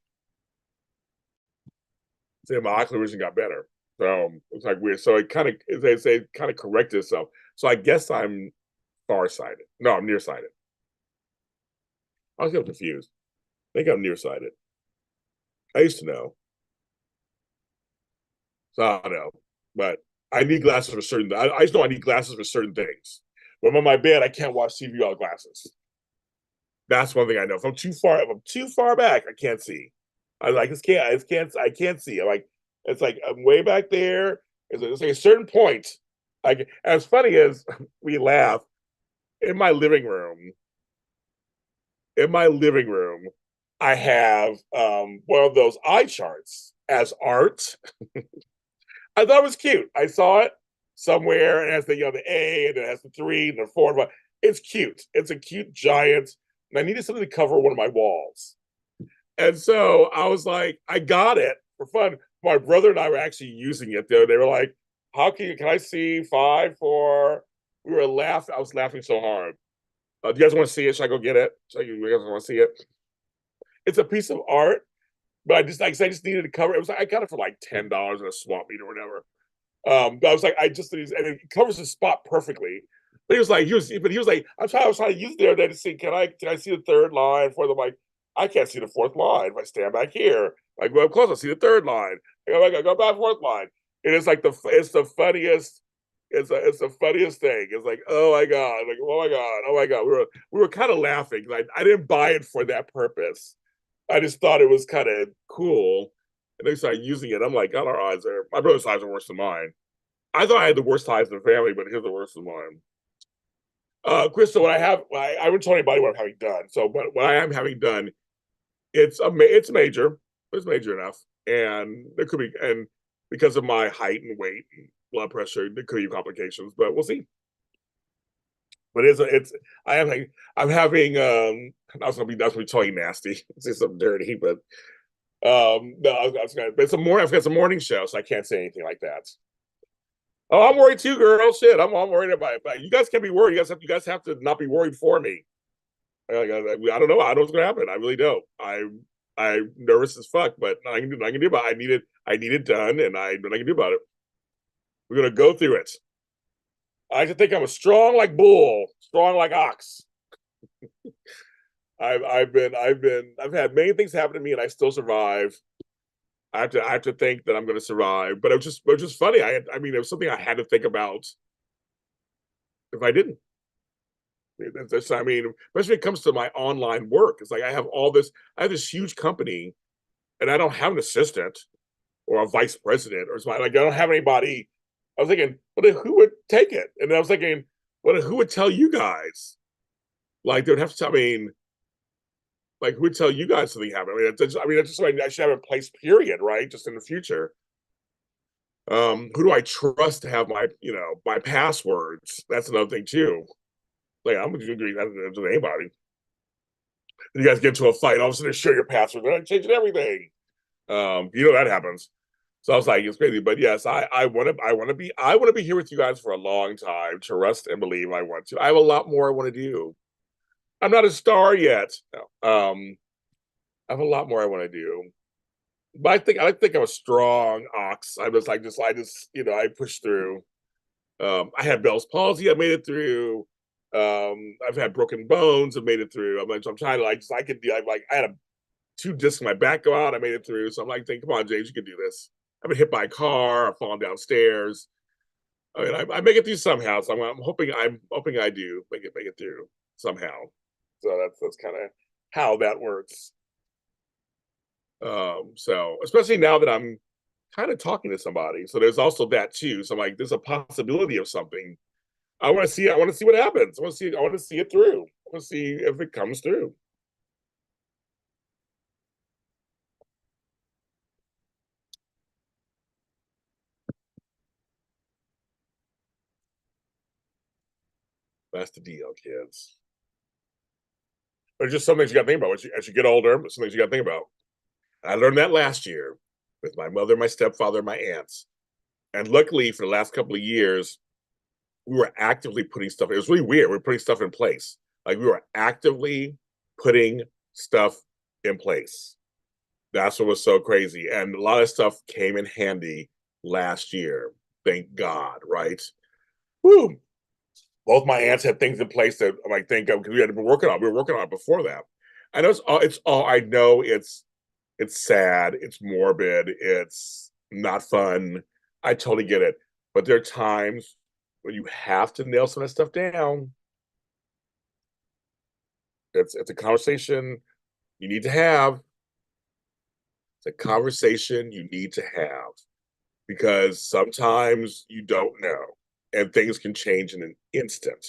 So my ocular vision got better. So it's like weird. So it kind of they say kind of corrected itself. So I guess I'm farsighted. No, I'm nearsighted. I was getting confused. I think I'm nearsighted. I used to know. So I don't know. But I need glasses for certain I just know I need glasses for certain things. When I'm on my bed, I can't watch TV without glasses. That's one thing I know. If I'm too far back, I can't see. I can't see. It's like I'm way back there. It's like a certain point. Like as funny as we laugh in my living room. In my living room, I have one of those eye charts as art. I thought it was cute. I saw it somewhere, and it has the A, and it has the three, and the four. But it's cute. It's a cute giant, and I needed something to cover one of my walls. And so I was like, I got it for fun. My brother and I were actually using it though. They were like, "How can I see 5, 4?" We were laughing. I was laughing so hard. Do you guys want to see it? Should I go get it? You guys want to see it? It's a piece of art, but I just needed to cover. It was like I got it for like $10 in a swap meet or whatever. But I was like, and it covers the spot perfectly. But he was like, I was trying to use it the other day to see, can I see the third line for them? Like, I can't see the fourth line if I stand back here. I go up close, I see the third line. I go back fourth line. And it's the funniest. It's the funniest thing. It's like, oh my god, like oh my god, oh my god. We were kind of laughing. Like I didn't buy it for that purpose. I just thought it was kind of cool. And they started using it. I'm like, God, our eyes are my brother's eyes are worse than mine. I thought I had the worst eyes in the family, but his are worse than mine. Crystal, I haven't told anybody what I'm having done. So, but what I am having done, it's major. It's major enough, and there could be, and because of my height and weight and blood pressure, there could be complications. But we'll see. But it's I am I'm having that's gonna be totally nasty. Say something dirty, but no, I was gonna. But I've got some morning show, so I can't say anything like that. Oh, I'm worried too, girl. Shit, I'm worried about it. But you guys can't be worried. You guys have to not be worried for me. I don't know. I don't know what's gonna happen. I really don't. I'm nervous as fuck, but I can do about it. I need it done, and I can do about it. We're gonna go through it. I like to think I'm a strong like bull, strong like ox. I've had many things happen to me, and I still survive. I have to think that I'm going to survive, but it was just funny. I mean, it was something I had to think about if I didn't. I mean, especially when it comes to my online work, it's like I have this huge company, and I don't have an assistant or a vice president or something. Like I don't have anybody. I was thinking, but who would take it? And I was thinking, but who would tell you guys? Like they would have to. I mean, like who would tell you guys something happened? I mean, that's just something I should have in place. Period. Right? Just in the future. Who do I trust to have my passwords? That's another thing too. Like I'm gonna agree that to anybody. You guys get into a fight, all of a sudden share your password, they're changing everything. That happens. So I was like, it's crazy. But yes, I want to be here with you guys for a long time. Trust and believe I want to. I have a lot more I want to do. I'm not a star yet. No. I have a lot more I want to do. But I think I'm a strong ox. I pushed through. I had Bell's palsy. I made it through. I've had broken bones. I made it through. I'm trying to I could do. I had 2 discs in my back go out. I made it through. So I'm like, come on, James, you can do this. I've been hit by a car. I've fallen downstairs. I mean, I make it through somehow. So I'm hoping I do make it through somehow. So that's kind of how that works. So especially now that I'm kind of talking to somebody, so there's also that too. So I'm like, there's a possibility of something. I want to see what happens. I want to see it through. I want to see if it comes through. That's the deal, kids. There's just some things you got to think about as you get older. Some things you got to think about. I learned that last year with my mother, my stepfather, my aunts, and luckily for the last couple of years, we were actively putting stuff. It was really weird. We were putting stuff in place. Like we were actively putting stuff in place. That's what was so crazy, and a lot of stuff came in handy last year. Thank God, right? Woo! Both my aunts had things in place that I'm like, thank God, because we had been working on. We were working on it before that. I know it's all. It's all. I know it's sad. It's morbid. It's not fun. I totally get it. But there are times when you have to nail some of that stuff down. It's a conversation you need to have. It's a conversation you need to have because sometimes you don't know and things can change in an instant.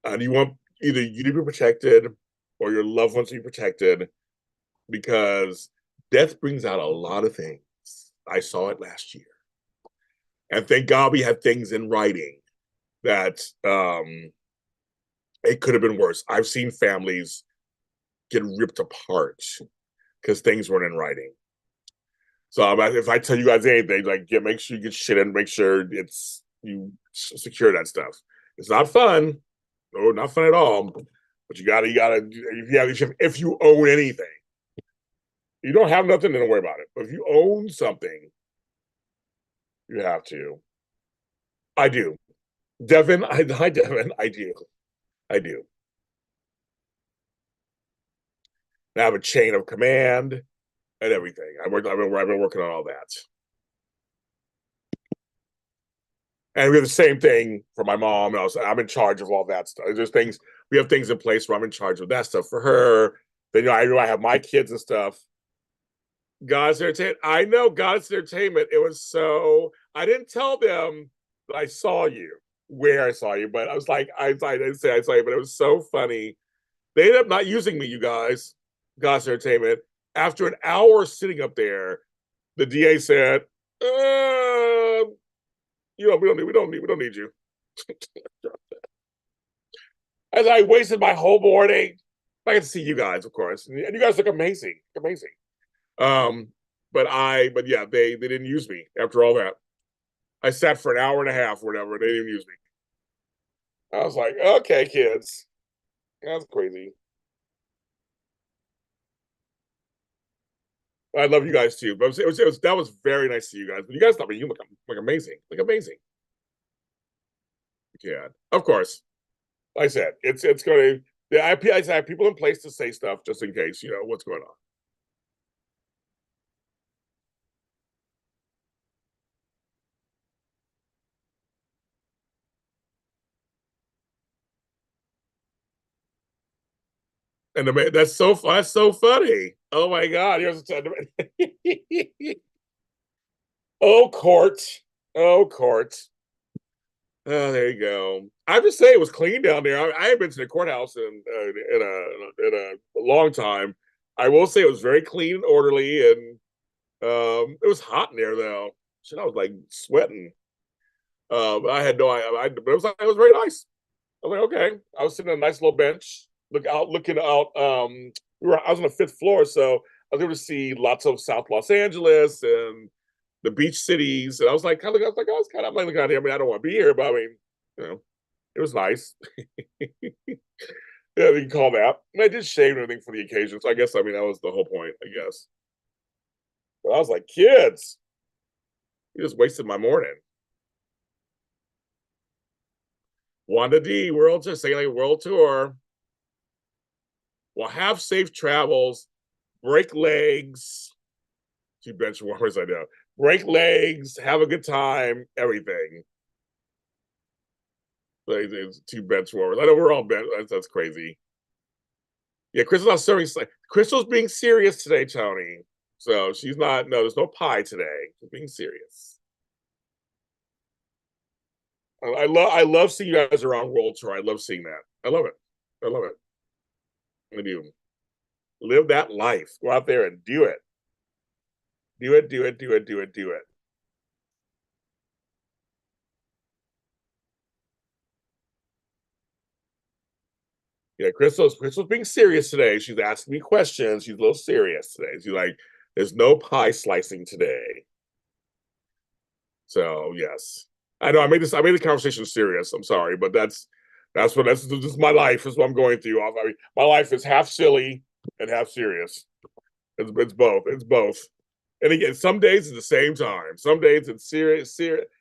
And you want either you to be protected or your loved ones to be protected because death brings out a lot of things. I saw it last year. And thank God we had things in writing that it could have been worse. I've seen families get ripped apart because things weren't in writing. So if I tell you guys anything, like make sure you get shit in, make sure it's you secure that stuff. It's not fun, no, not fun at all. But you gotta, if you own anything, you don't have nothing, then don't worry about it. But if you own something, you have to. I do, Devin. Hi, Devin. I do. I do. I have a chain of command and everything. I've been working on all that. And we have the same thing for my mom. And I'm in charge of all that stuff. There's things we have things in place where I'm in charge of that stuff for her. Then I have my kids and stuff. God's entertainment. I know God's entertainment. It was so I didn't tell them that I saw you, where I saw you, but I was like, I didn't say I saw you, but it was so funny. They ended up not using me, you guys. God's entertainment. After an hour sitting up there, the DA said, we don't need you. As I wasted my whole morning. I get to see you guys, of course, and you guys look amazing, amazing. Um, but yeah, they didn't use me after all that. I sat for an hour and a half or whatever. They didn't use me. I was like, okay, kids, that's crazy. I love you guys too, but that was very nice to you guys. But you guys thought me, you look amazing, like amazing. Yeah, of course. Like I said, it's going to. I have people in place to say stuff just in case you know what's going on. And that's so funny. Oh my god! Here's oh court, oh court. Oh, there you go. I just say it was clean down there. I haven't been to the courthouse in a long time. I will say it was very clean and orderly, and it was hot in there though. Shit, I was like sweating. I had no, but it was very nice. I was like, okay. I was sitting on a nice little bench, looking out. I was on the fifth floor, so I was able to see lots of South Los Angeles and the beach cities. And I was like, kind of, I was like, I was kind of like looking out here. I mean, I don't want to be here, but I mean, you know, it was nice. Yeah, you can call that. And I did shave and everything for the occasion, so I guess I mean that was the whole point. I guess. But I was like, kids, you just wasted my morning. Wanda D, world just saying like world tour. Well, have safe travels. Break legs. Two bench warmers, I know. Break legs. Have a good time. Everything. Like, two bench warmers. I know we're all bench. That's crazy. Yeah, Crystal's not serving. Crystal's being serious today, Tony. So she's not. No, there's no pie today. She's being serious. I love seeing you guys around World Tour. I love seeing that. I love it. I love it. I do. Live that life. Go out there and do it. Do it. Do it. Do it. Do it. Do it. Yeah, Crystal's being serious today. She's asking me questions. She's a little serious today. She's like, "There's no pie slicing today." So yes, I know. I made the conversation serious. I'm sorry, but that's this is my life. Is what I'm going through. I mean, my life is half silly and half serious. It's both. It's both. And again, some days at the same time. Some days it's serious.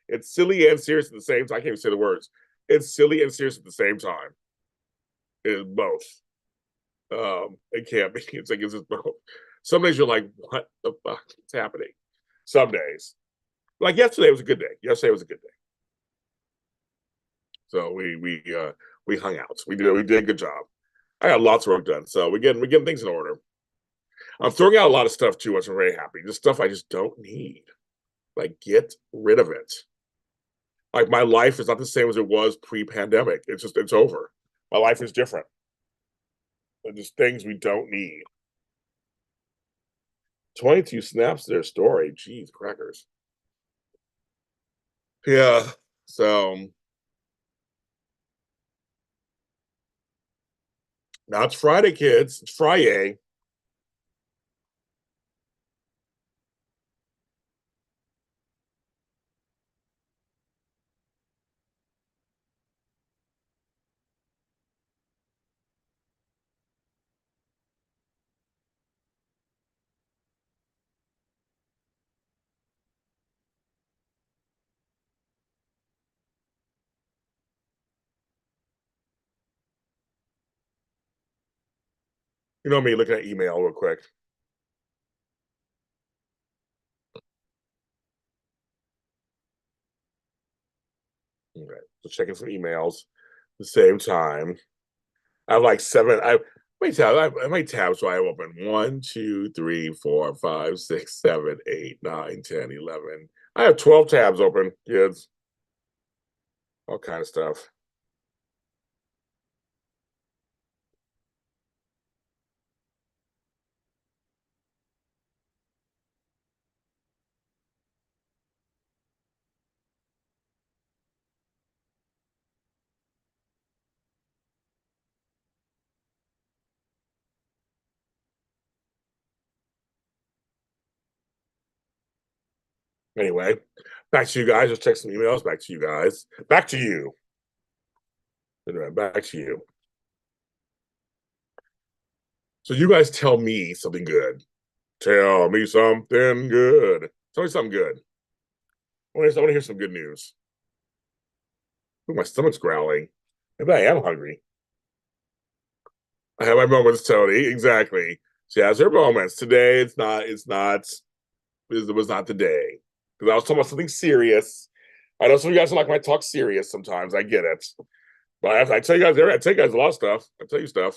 It's silly and serious at the same time. I can't even say the words. It's silly and serious at the same time. It is both. It can't be. It's like it's just both. Some days you're like, what the fuck is happening? Some days, like yesterday was a good day. Yesterday was a good day. So we hung out. We did a good job. I got lots of work done. So we getting things in order. I'm throwing out a lot of stuff too, which I'm very happy. Just stuff I just don't need. Like get rid of it. Like my life is not the same as it was pre-pandemic. It's over. My life is different. There's just things we don't need. 22 snaps to their story. Jeez, crackers. Yeah. So now it's Friday, kids. It's Friday. You know me looking at email real quick. Okay. So checking some emails at the same time. I have like seven. How many tabs do I have open? One, two, three, four, five, six, seven, eight, nine, 10, 11. I have 12 tabs open, kids. All kind of stuff. Anyway, back to you guys. Just check some emails. Back to you guys. Back to you. Back to you. So you guys tell me something good. Tell me something good. Tell me something good. I want to hear some good news. Ooh, my stomach's growling. Maybe I am hungry. I have my moments, Tony. Exactly. She has her moments. Today, it's not. It's not. It was not the day because I was talking about something serious. I know some of you guys don't like when I talk serious. Sometimes I get it, but I tell you guys, I tell you guys a lot of stuff. I tell you stuff.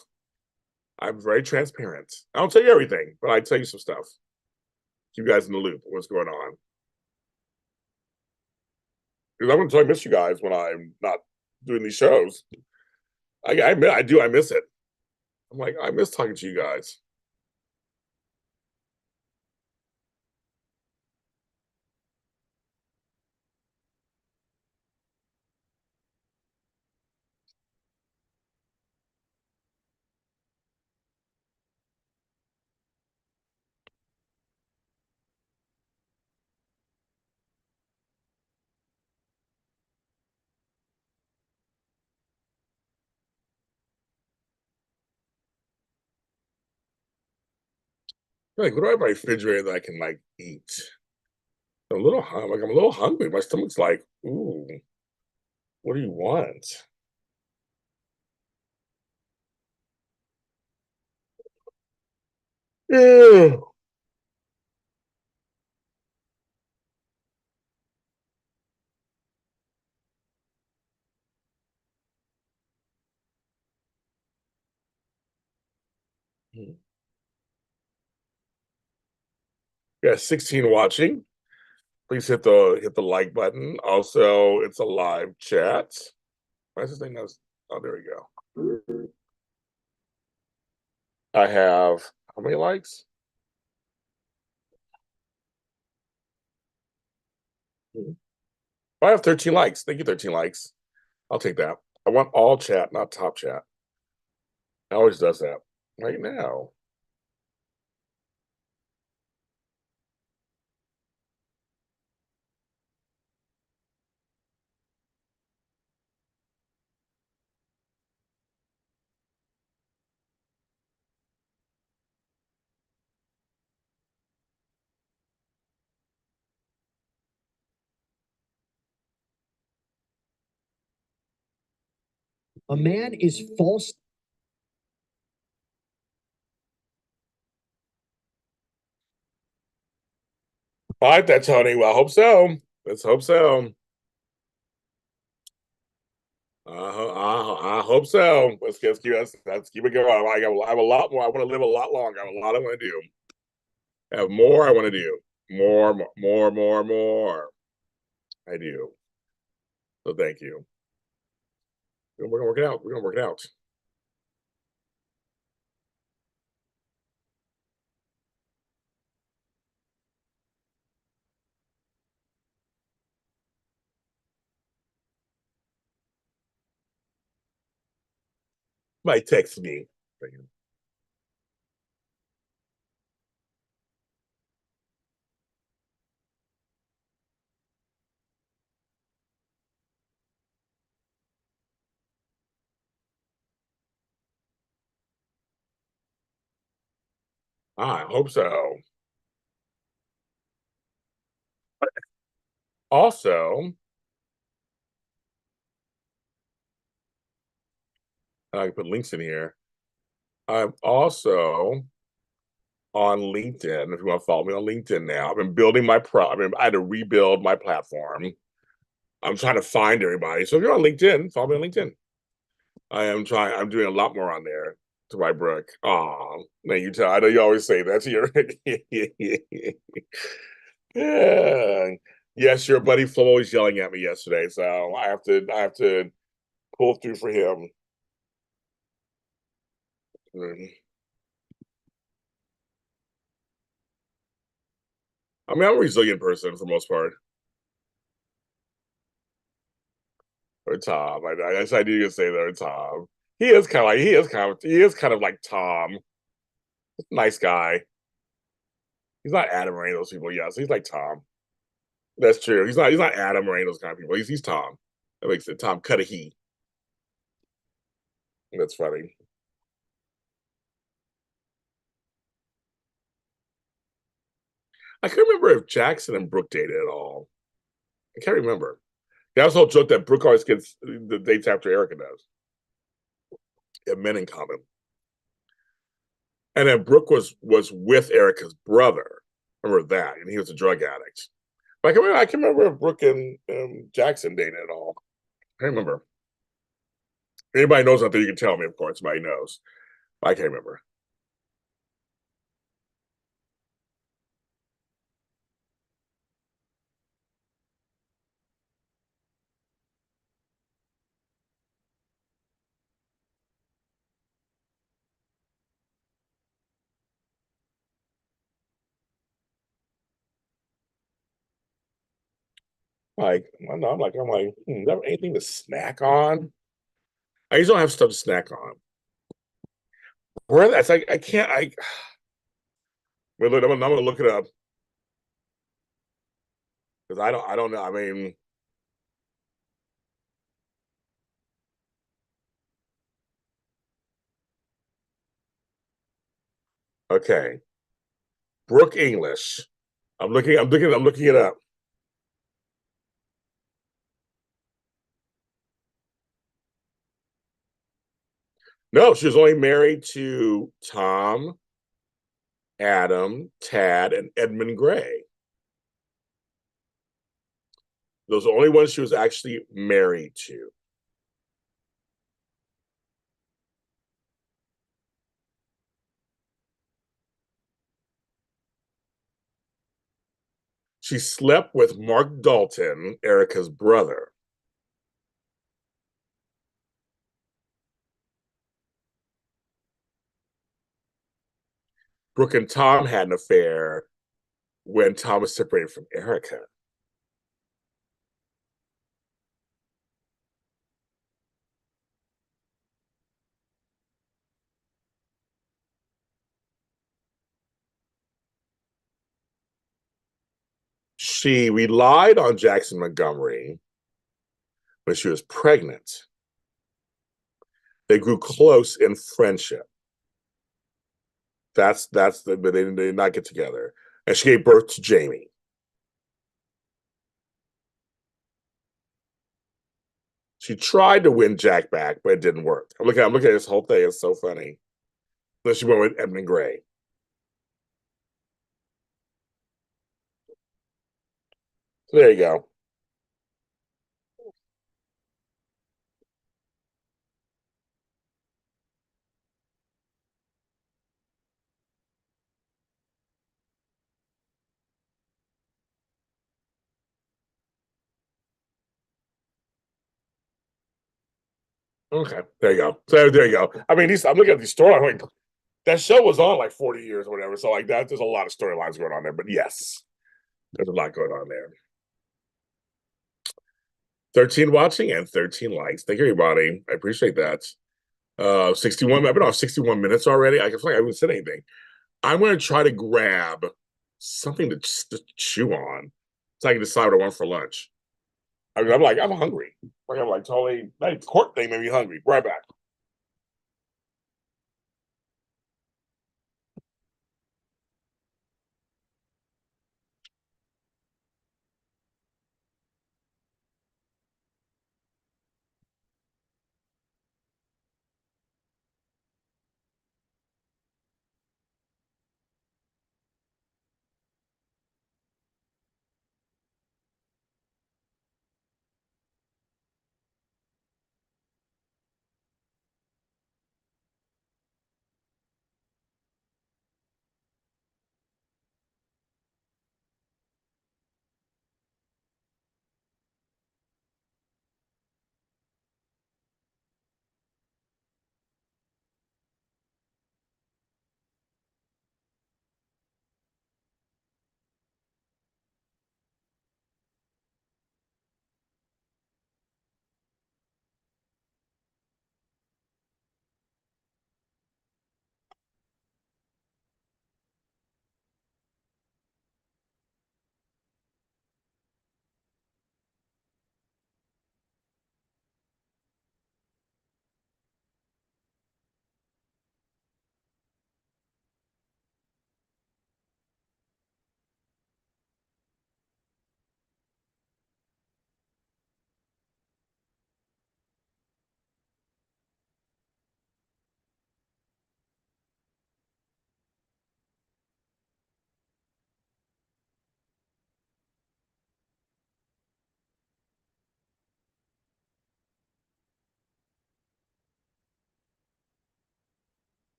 I'm very transparent. I don't tell you everything, but I tell you some stuff. Keep you guys in the loop. Of what's going on? Because I'm going to totally miss you guys when I'm not doing these shows. I do. I miss it. I'm like, I miss talking to you guys. Like, what do I have in my refrigerator that I can like eat? I'm a little hungry. My stomach's like, ooh, what do you want? Ew. got 16 watching. Please hit the like button. Also, it's a live chat. Why is this thing not? Oh, there we go. I have how many likes? I have 13 likes. Thank you, 13 likes. I'll take that. I want all chat, not top chat. It always does that. Right now. A man is false. I like that, Tony. Well, I hope so. Let's hope so. I hope so. Let's keep it going. I have a lot more. I want to live a lot longer. I have a lot I want to do. I have more I want to do. More. I do. So thank you. We're gonna work it out. We're gonna work it out. Might text me. I hope so. Also, I can put links in here. I'm also on LinkedIn. If you want to follow me on LinkedIn now, I've been building my I had to rebuild my platform. I'm trying to find everybody. So if you're on LinkedIn, follow me on LinkedIn. I am trying. I'm doing a lot more on there to my Brooke. Oh, thank you, Todd. I know you always say that to your. Yeah. Yes, your buddy Flo was yelling at me yesterday, so I have to pull through for him. I mean, I'm a resilient person for the most part. Or Tom. I guess I do say that, or Tom. He is kind of like Tom. Nice guy. He's not Adam or any of those people, yes. He's like Tom. That's true. He's not Adam or any of those kind of people. He's Tom. That makes it Tom Cudahy. That's funny. I can't remember if Jackson and Brooke dated at all. I can't remember. That was the whole joke that Brooke always gets the dates after Erica does. They have men in common. And then Brooke was with Erica's brother. Remember that? And he was a drug addict. But I can remember if Brooke and Jackson dated at all. I can't remember. Anybody knows out there, you can tell me, of course. Somebody knows. I can't remember. Like, I'm like, never anything to snack on. I usually don't have stuff to snack on. Where that's like, I can't. I'm gonna look it up because I don't know. I mean, okay, Brooke English. I'm looking it up. No, she was only married to Tom, Adam, Tad, and Edmund Gray. Those are the only ones she was actually married to. She slept with Mark Dalton, Erica's brother. Brooke and Tom had an affair when Tom was separated from Erica. She relied on Jackson Montgomery when she was pregnant. They grew close in friendship. But they did not get together. And she gave birth to Jamie. She tried to win Jack back, but it didn't work. I'm looking at this whole thing. It's so funny. Then she went with Edmund Gray. So there you go. Okay, there you go. So there you go. I mean, I'm looking at these storylines. Like, that show was on like 40 years or whatever. So like that, there's a lot of storylines going on there. But yes, there's a lot going on there. 13 watching and 13 likes. Thank you, everybody. I appreciate that. 61. I've been off 61 minutes already. I feel like I haven't said anything. I'm going to try to grab something to chew on so I can decide what I want for lunch. I mean, I'm hungry. Like, I'm like totally, that court thing made me hungry. Right back.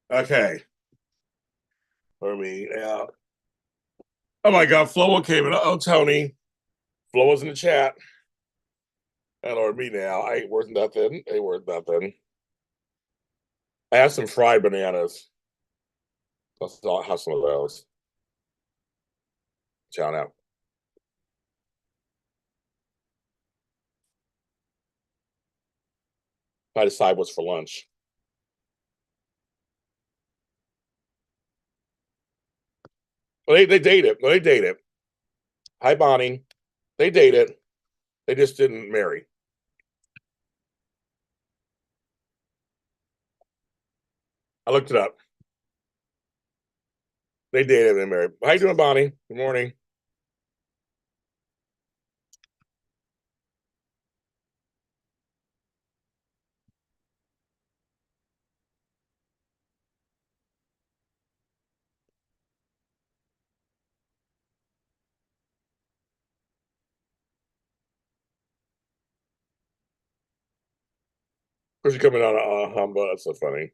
Okay. For me. Yeah. Oh my God, Flo came in. Oh, Tony. Flo was in the chat. And or me now. I ain't worth nothing. Ain't worth nothing. I have some fried bananas. I'll have some of those. Shout out. I decide what's for lunch. Well, they dated. Well, they dated. Hi, Bonnie. They dated. They just didn't marry. I looked it up. They dated and married. How you doing, Bonnie? Good morning. Of course, you're coming out of Humble. That's so funny.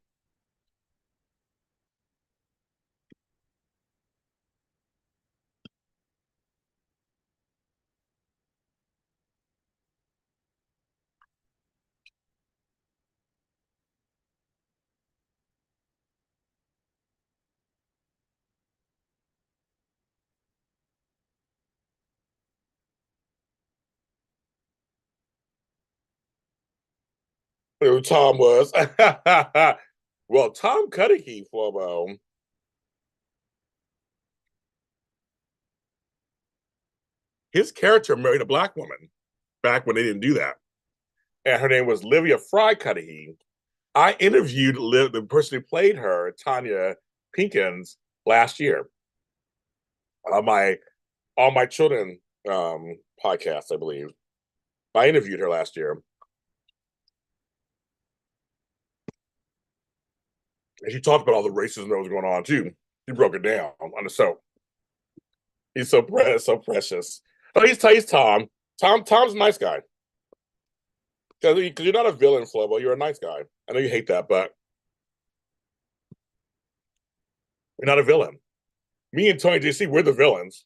Who Tom was. Well, Tom Cudahy, Flobo. His character married a black woman back when they didn't do that. And her name was Livia Fry Cudahy. I interviewed the person who played her, Tanya Pinkins, last year on my children podcast, I believe. I interviewed her last year. And she talked about all the racism that was going on too. She broke it down on the show. He's so precious. Oh, he's Tom. Tom's a nice guy. Because you're not a villain, Flobo. You're a nice guy. I know you hate that, but you're not a villain. Me and Tony JC, we're the villains.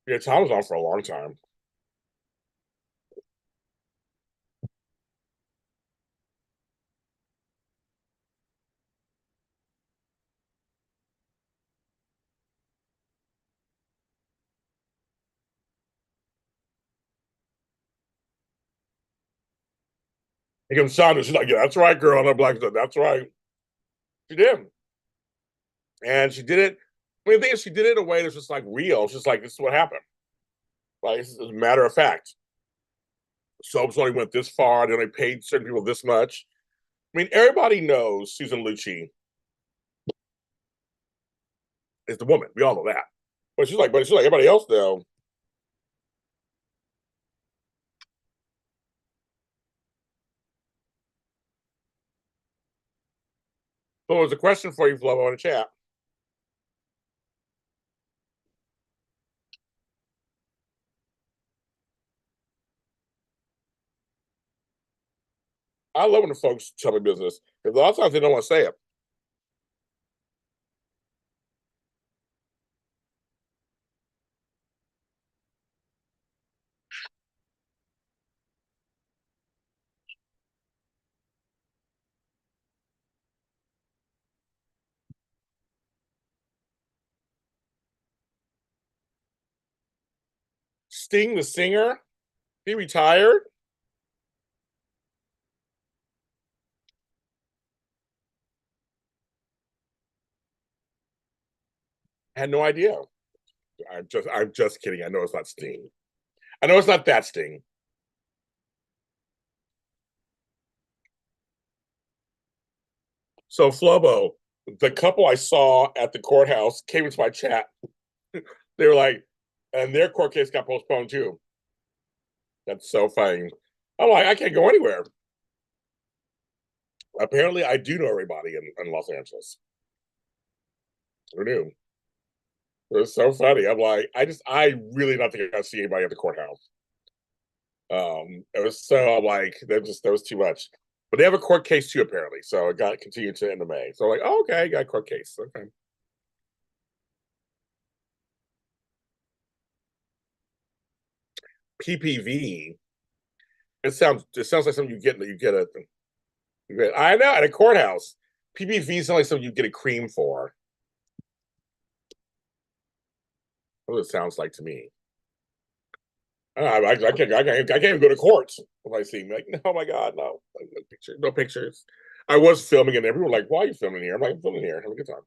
Yeah, Tom was on for a long time. He comes Sandra, she's like, yeah, that's right, girl. And I'm like, that's right. She did. And she did it. I mean, the thing is, she did it in a way that's just like real. It's just like, this is what happened. Like, it's a matter of fact. Soaps only went this far. They only paid certain people this much. I mean, everybody knows Susan Lucci is the woman. We all know that. But she's like everybody else, though. So there's a question for you, Flo, in the chat. I love when the folks tell me business because a lot of times they don't want to say it. Sting, the singer, he retired. I had no idea. I'm just kidding. I know it's not Sting. I know it's not that Sting. So Flobo, the couple I saw at the courthouse came into my chat. They were like, and their court case got postponed too. That's so funny. I'm like, I can't go anywhere. Apparently, I do know everybody in Los Angeles. Who knew? It was so funny. I'm like, I really not think I see anybody at the courthouse. It was so I'm like, that was too much. But they have a court case too, apparently. So it got continued to end of May. So I'm like, oh, okay, got a court case. Okay. PPV. It sounds like something I know at a courthouse. PPV sounds like something you get a cream for. That's what it sounds like to me. I can't even go to court if I see like, oh my god, no, no pictures, no pictures. I was filming and everyone was like, why are you filming here? I'm like, I'm filming here, have a good time.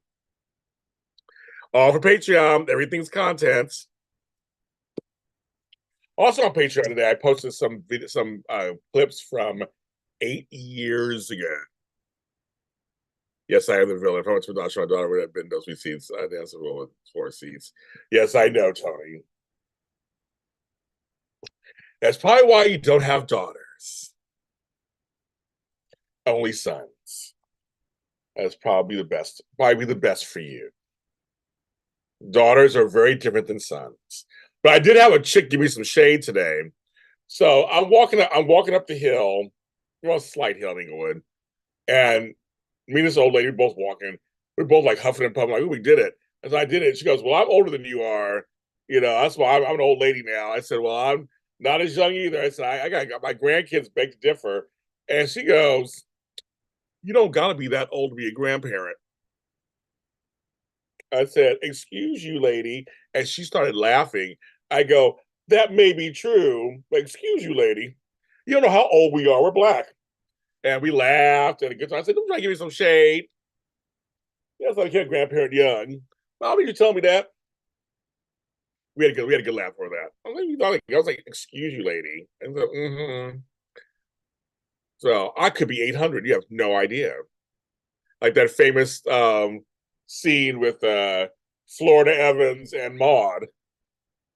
All for Patreon, everything's content. Also on Patreon today, I posted some clips from 8 years ago. Yes, I am the villain. If I went to my daughter would have been those 3 seats. I danced a roll with 4 seats. Yes, I know, Tony. That's probably why you don't have daughters. Only sons. That's probably the best. Probably the best for you. Daughters are very different than sons. But I did have a chick give me some shade today. So I'm walking up the hill, well, slight hill in Inglewood, and me and this old lady we're both walking. We're both like huffing and puffing, like, oh, we did it. As I did it, she goes, well, I'm older than you are. That's why I'm an old lady now. I said, well, I'm not as young either. I said, I got my grandkids beg to differ. And she goes, you don't gotta be that old to be a grandparent. I said, excuse you, lady. And she started laughing. I go, that may be true, but excuse you, lady. You don't know how old we are. We're black. And we laughed and a good time. I said, don't try to give me some shade. Yes, I can't grandparent young. How did you tell me that? We had a good laugh for that. I was like, excuse you, lady. And so, so I could be 800. You have no idea. Like that famous scene with Florida Evans and Maude.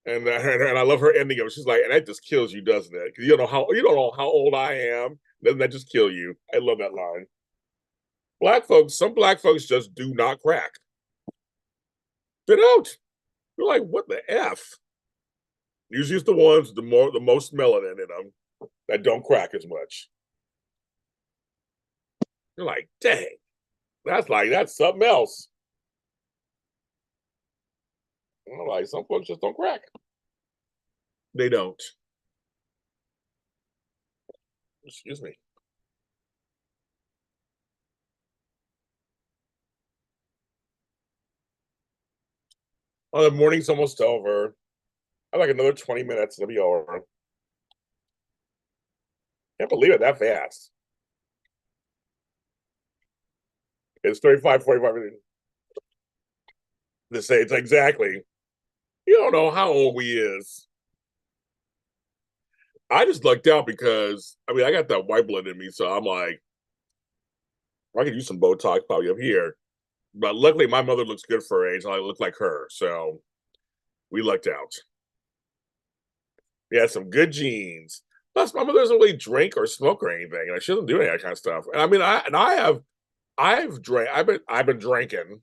And I love her ending of it. She's like, and that just kills you, doesn't it? Because you don't know how old I am. Doesn't that just kill you? I love that line. Some black folks just do not crack. They don't. You're like, what the F? Usually it's the ones with the most melanin in them that don't crack as much. You're like, dang, that's something else. I'm like, some folks just don't crack. They don't. Excuse me. Oh, the morning's almost over. I have like another 20 minutes. It'll be over. Can't believe it that fast. It's 35, 45 minutes. To say it's exactly. You don't know how old we is. I just lucked out because I got that white blood in me, so I'm like, I could use some Botox probably up here. But luckily, my mother looks good for her age, and I look like her, so we lucked out. We had some good genes. Plus, my mother doesn't really drink or smoke or anything. Like she doesn't do any of that kind of stuff. And I've been drinking.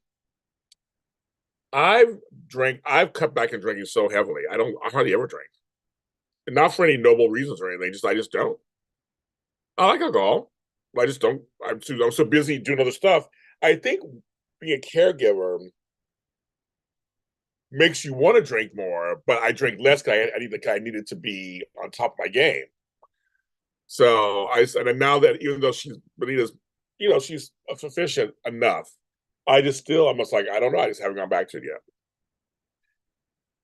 I've cut back in drinking so heavily. I hardly ever drink. And not for any noble reasons or anything. I just don't. I like alcohol. I just don't. I'm so busy doing other stuff. I think being a caregiver makes you want to drink more, but I drink less because I needed to be on top of my game. So and now that even though Benita's, she's sufficient enough, I'm just like, I don't know. I just haven't gone back to it yet.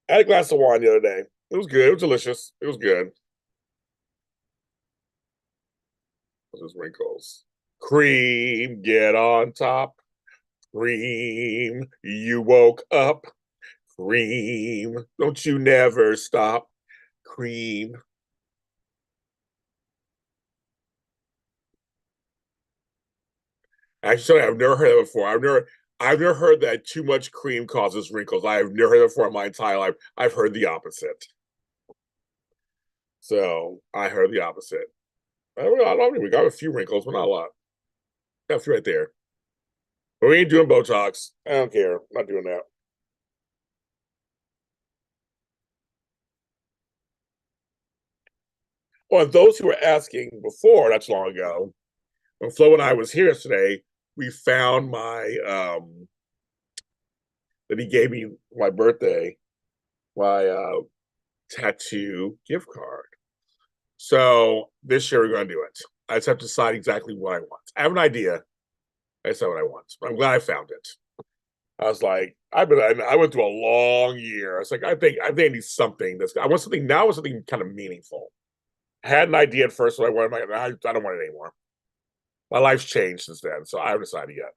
I had a glass of wine the other day. It was good. It was delicious. It was good. Those wrinkles. Cream, get on top. Cream, you woke up. Cream, don't you never stop. Cream. Actually, I've never heard that before. I've never heard that too much cream causes wrinkles. I've never heard that before in my entire life. I've heard the opposite. So I heard the opposite. We got a few wrinkles, but not a lot. Got a few right there. But we ain't doing Botox. I don't care. I'm not doing that. Well, those who were asking before, that's long ago, when Flo and I was here yesterday, we found my that he gave me my birthday, my tattoo gift card. So this year we're going to do it. I just have to decide exactly what I want. I have an idea. I just know what I want, but I'm glad I found it. I was like, I went through a long year. I was like, I think I need something that's. I want something now. I want something kind of meaningful. I had an idea at first, but I wanted. I don't want it anymore. My life's changed since then, so I haven't decided yet.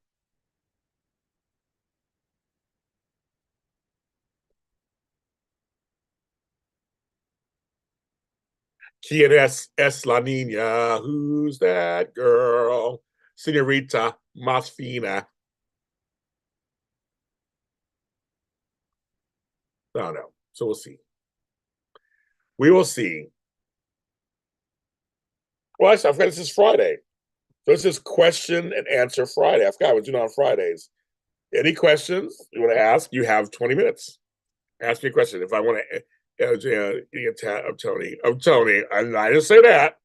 ¿Quién es la niña? Who's that girl? Senorita más fina. I don't know. So we'll see. We will see. Well, I forgot this is Friday. So this is question and answer Friday. I forgot I was doing on Fridays. Any questions you want to ask? You have 20 minutes. Ask me a question. If I want to get a tat of Tony, I didn't say that.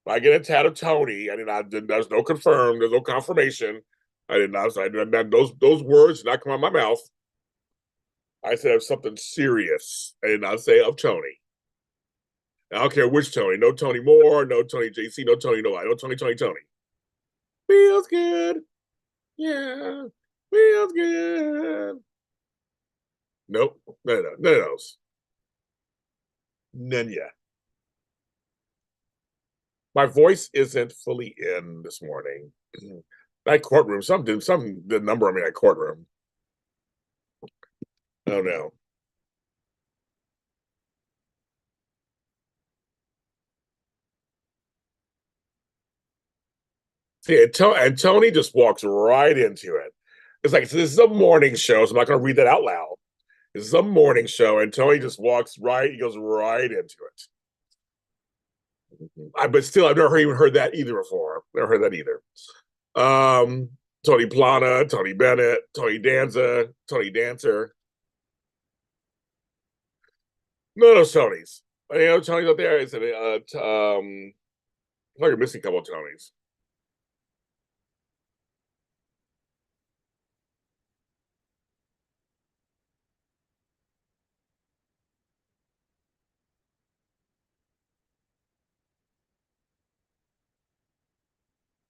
If I get a tat of Tony, I did not. There's no confirm. There's no confirmation. I did not. I did not. Those words did not come out of my mouth. I said of something serious. I did not say of Tony. I don't care which Tony. No Tony Moore. No Tony JC. No Tony. No I. No Tony. Tony. Tony. Feels good. Yeah. Feels good. Nope. No. No. None of those. None yet. My voice isn't fully in this morning. That courtroom, some the number on me that courtroom. Oh no. See, and Tony just walks right into it. It's like so this is a morning show, so I'm not going to read that out loud. This is a morning show, and Tony just walks right. He goes right into it. But still, I've never even heard that either before. Never heard that either. Um, Tony Plana, Tony Bennett, Tony Danza, Tony Dancer. No, Tonys. You know, Tony's up there. It's I like you're missing a couple of Tonys.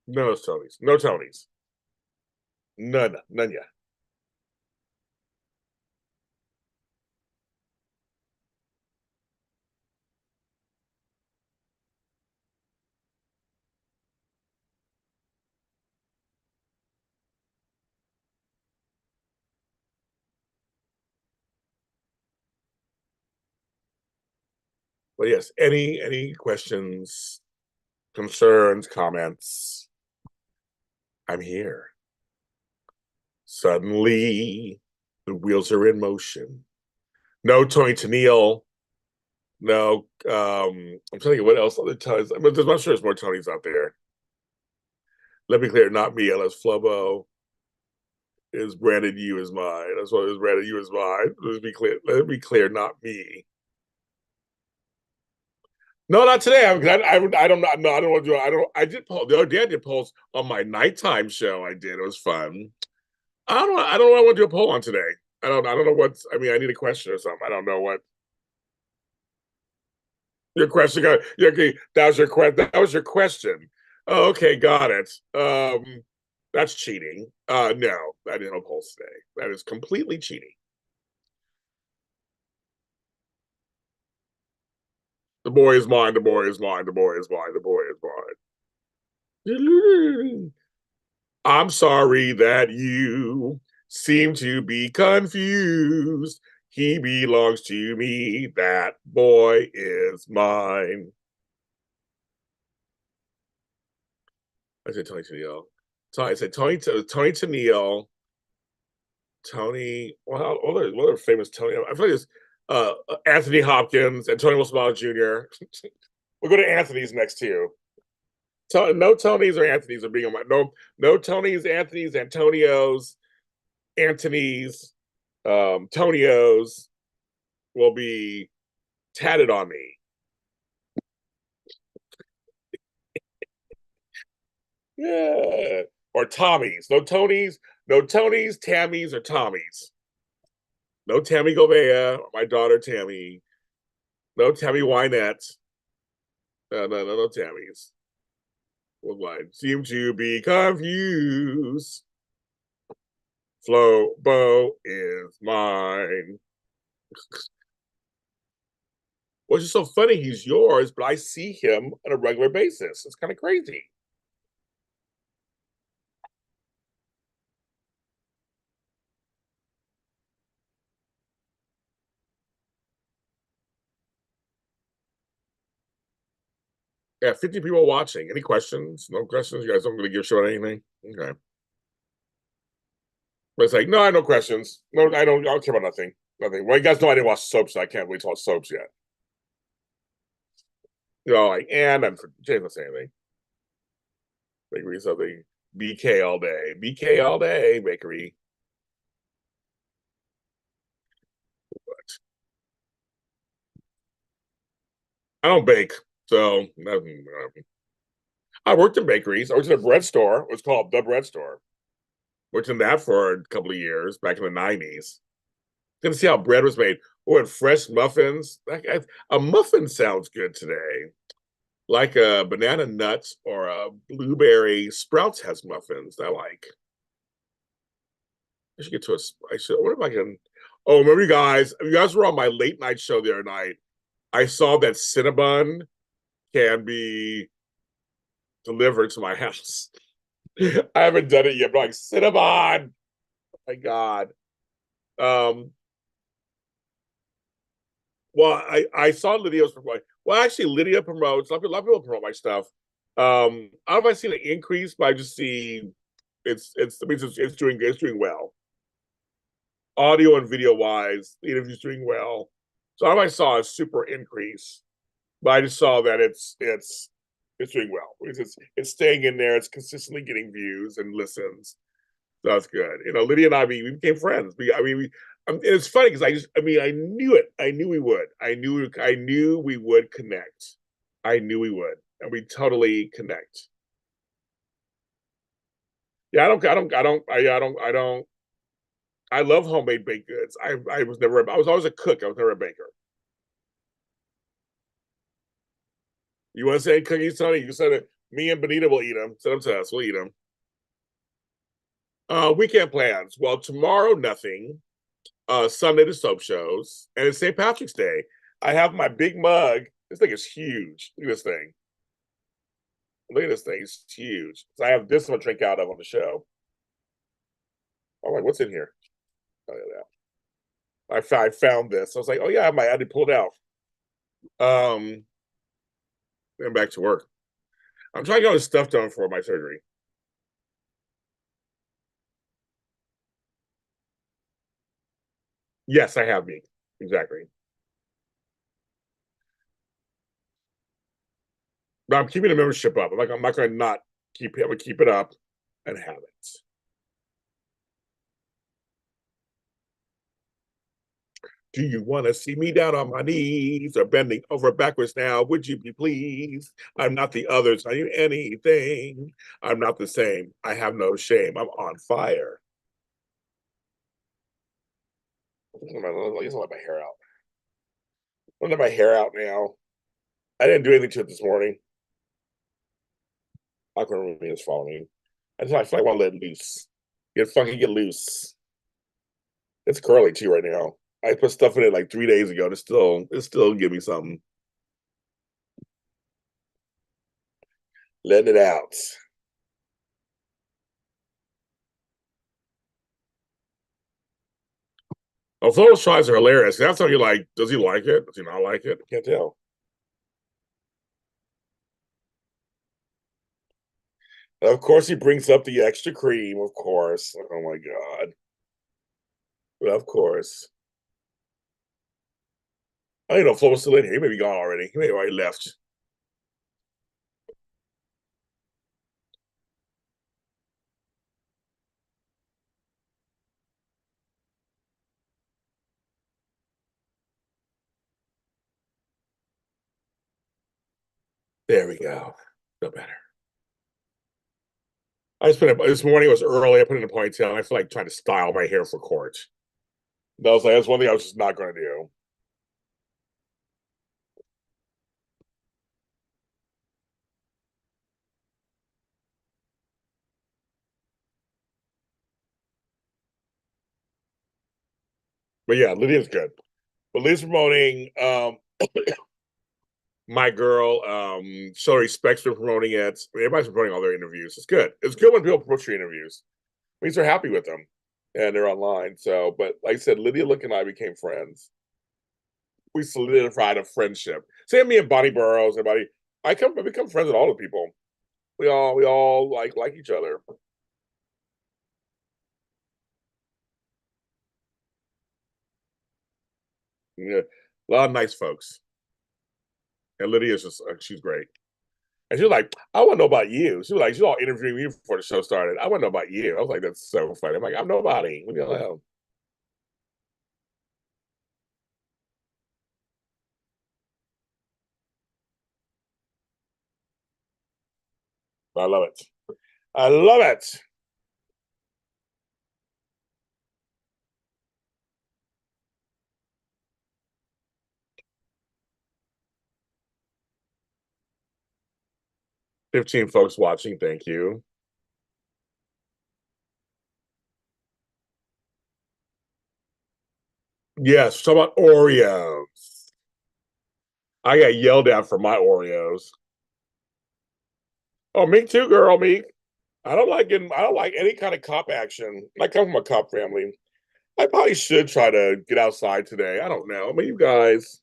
No Tonys. No Tonys. None. None yet. But yes, any questions, concerns, comments? I'm here. Suddenly, the wheels are in motion. No Tony Tennille. No, I'm telling you what else other Tonys. I'm not sure there's more Tonys out there. Let me clear, not me, unless Flubbo is branded you as mine. That's what is branded you as mine. Let me clear. Let me clear, not me. No, not today. I don't know. No, I don't want to do it. I don't. I did poll the other day. I did polls on my nighttime show. I did. It was fun. I don't know. I don't know what I want to do a poll on today. I don't know what's. I mean, I need a question or something. I don't know what your question. Yeah, okay, that was your question. That was your question. Oh, okay, got it. That's cheating. No, I didn't have polls today. That is completely cheating. The boy is mine. The boy is mine. The boy is mine. The boy is mine. I'm sorry that you seem to be confused. He belongs to me. That boy is mine. I said Tony Tennille. I said Tony Tennille. Tony. Well, what are famous Tony? I feel like it's Anthony Hopkins, Antonio Small Jr. We'll go to Anthony's next too. No Tonys or Anthony's are being on my no Tonys, Anthony's, Antonios, Antony's, Tonios will be tatted on me. Yeah. Or Tommy's. No Tonys, Tammys, or Tommy's. No Tammy Govea, my daughter Tammy. No Tammy Wynette. No Tammys. Well, I seem to be confused. Flo Bo is mine. Which is so funny, he's yours, but I see him on a regular basis. It's kind of crazy. Yeah, 50 people watching. Any questions? No questions? You guys don't really give a shit about anything? Okay. But it's like, no, I have no questions. No, I don't care about nothing. Nothing. Well, you guys know I didn't watch soaps, so I can't wait to watch soaps yet. You know, like, and I'm James not saying anything. Bakery something. BK all day. BK all day, bakery. But I don't bake, so nothing. I worked in bakeries. I worked in a bread store. It was called The Bread Store. Worked in that for a couple of years back in the 90s. Didn't see how bread was made. Oh, and fresh muffins. A muffin sounds good today. Like a banana nuts or a blueberry. Sprouts has muffins I like. I should get to a. I should. What if I can? Oh, remember you guys? You guys were on my late night show the other night. I saw that Cinnabon can be delivered to my house. I haven't done it yet, but like Cinnabon. Oh my God. Um, well, I saw Lydia's promote. Well, actually, Lydia promotes. A lot of people promote my stuff. I don't know if I see an increase, but I just see it's I mean it's doing well. Audio and video wise, the interview's doing well. So I don't know if I saw a super increase, but I just saw that it's doing well. It's staying in there. It's consistently getting views and listens. So that's good. You know, Lydia and we became friends. It's funny because I knew it. I knew we would. I knew we would connect. I knew we would, and we totally connect. Yeah, I don't. I love homemade baked goods. I was always a cook. I was never a baker. You want to say cookies, Tony? You said it. Me and Benita will eat them. Send them to us. We'll eat them. Weekend plans. Well, tomorrow nothing. Sunday the soap shows, and it's St. Patrick's Day. I have my big mug. This thing is huge. Look at this thing. Look at this thing. It's huge. So I have this one to drink out of on the show. I'm like, what's in here? Oh, yeah. I found this. I was like, oh yeah, I did pull it out. And back to work. I'm trying to get all this stuff done for my surgery. Yes, I have me. Exactly. But I'm keeping the membership up. I'm not gonna not keep it. I'm gonna keep it up and have it. Do you want to see me down on my knees or bending over backwards now? Would you be pleased? I'm not the others. Are you anything? I'm not the same. I have no shame. I'm on fire. I just let my hair out. I'm let my hair out now. I didn't do anything to it this morning. I couldn't remember me is following. I feel like I want to let it loose. Get funky, get loose. It's curly too right now. I put stuff in it like 3 days ago. It's still give me something. Letting it out. Oh, photo shots are hilarious. That's how you like. Does he like it? Does he not like it? I can't tell. Of course, he brings up the extra cream. Of course. Oh my god. Of course. I don't know if Flo was still in here. He may be gone already. He may have already left. There we go. Feel better. I just put it this morning. It was early. I put it in a ponytail. And I feel like trying to style my hair for court. That was like that's one thing I was just not going to do. But yeah, Lydia's good. But Lydia's promoting my girl. So Respect's been promoting it. Everybody's promoting all their interviews. It's good. It's good when people promote your interviews. It means they're happy with them and they're online. So, but like I said, Lydia Look and I became friends. We solidified a friendship. Same me and Bonnie Burrows. Everybody, I become friends with all the people. We all like each other. Yeah, a lot of nice folks. And Lydia's just she's great. And she was like, I want to know about you. She was like, she's all interviewing me before the show started. I want to know about you. I was like, that's so funny. I'm like, I'm nobody. Leave me alone. I love it. I love it. 15 folks watching. Thank you. Yes, talk about Oreos. I got yelled at for my Oreos. Oh, me too, girl. Me. I don't like any kind of cop action. I come from a cop family. I probably should try to get outside today. I don't know. I mean, you guys,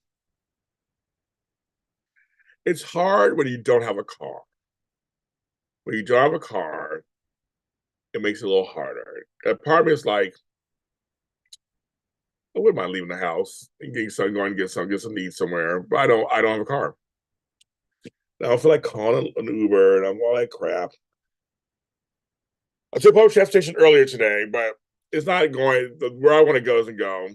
it's hard when you don't have a car. When you don't have a car, it makes it a little harder. A part of me is like, I wouldn't mind leaving the house and getting some, going to get some needs somewhere, but I don't have a car. I don't feel like calling an Uber and I'm all that crap. I took public transportation earlier today, but it's not going where I want to go doesn't go.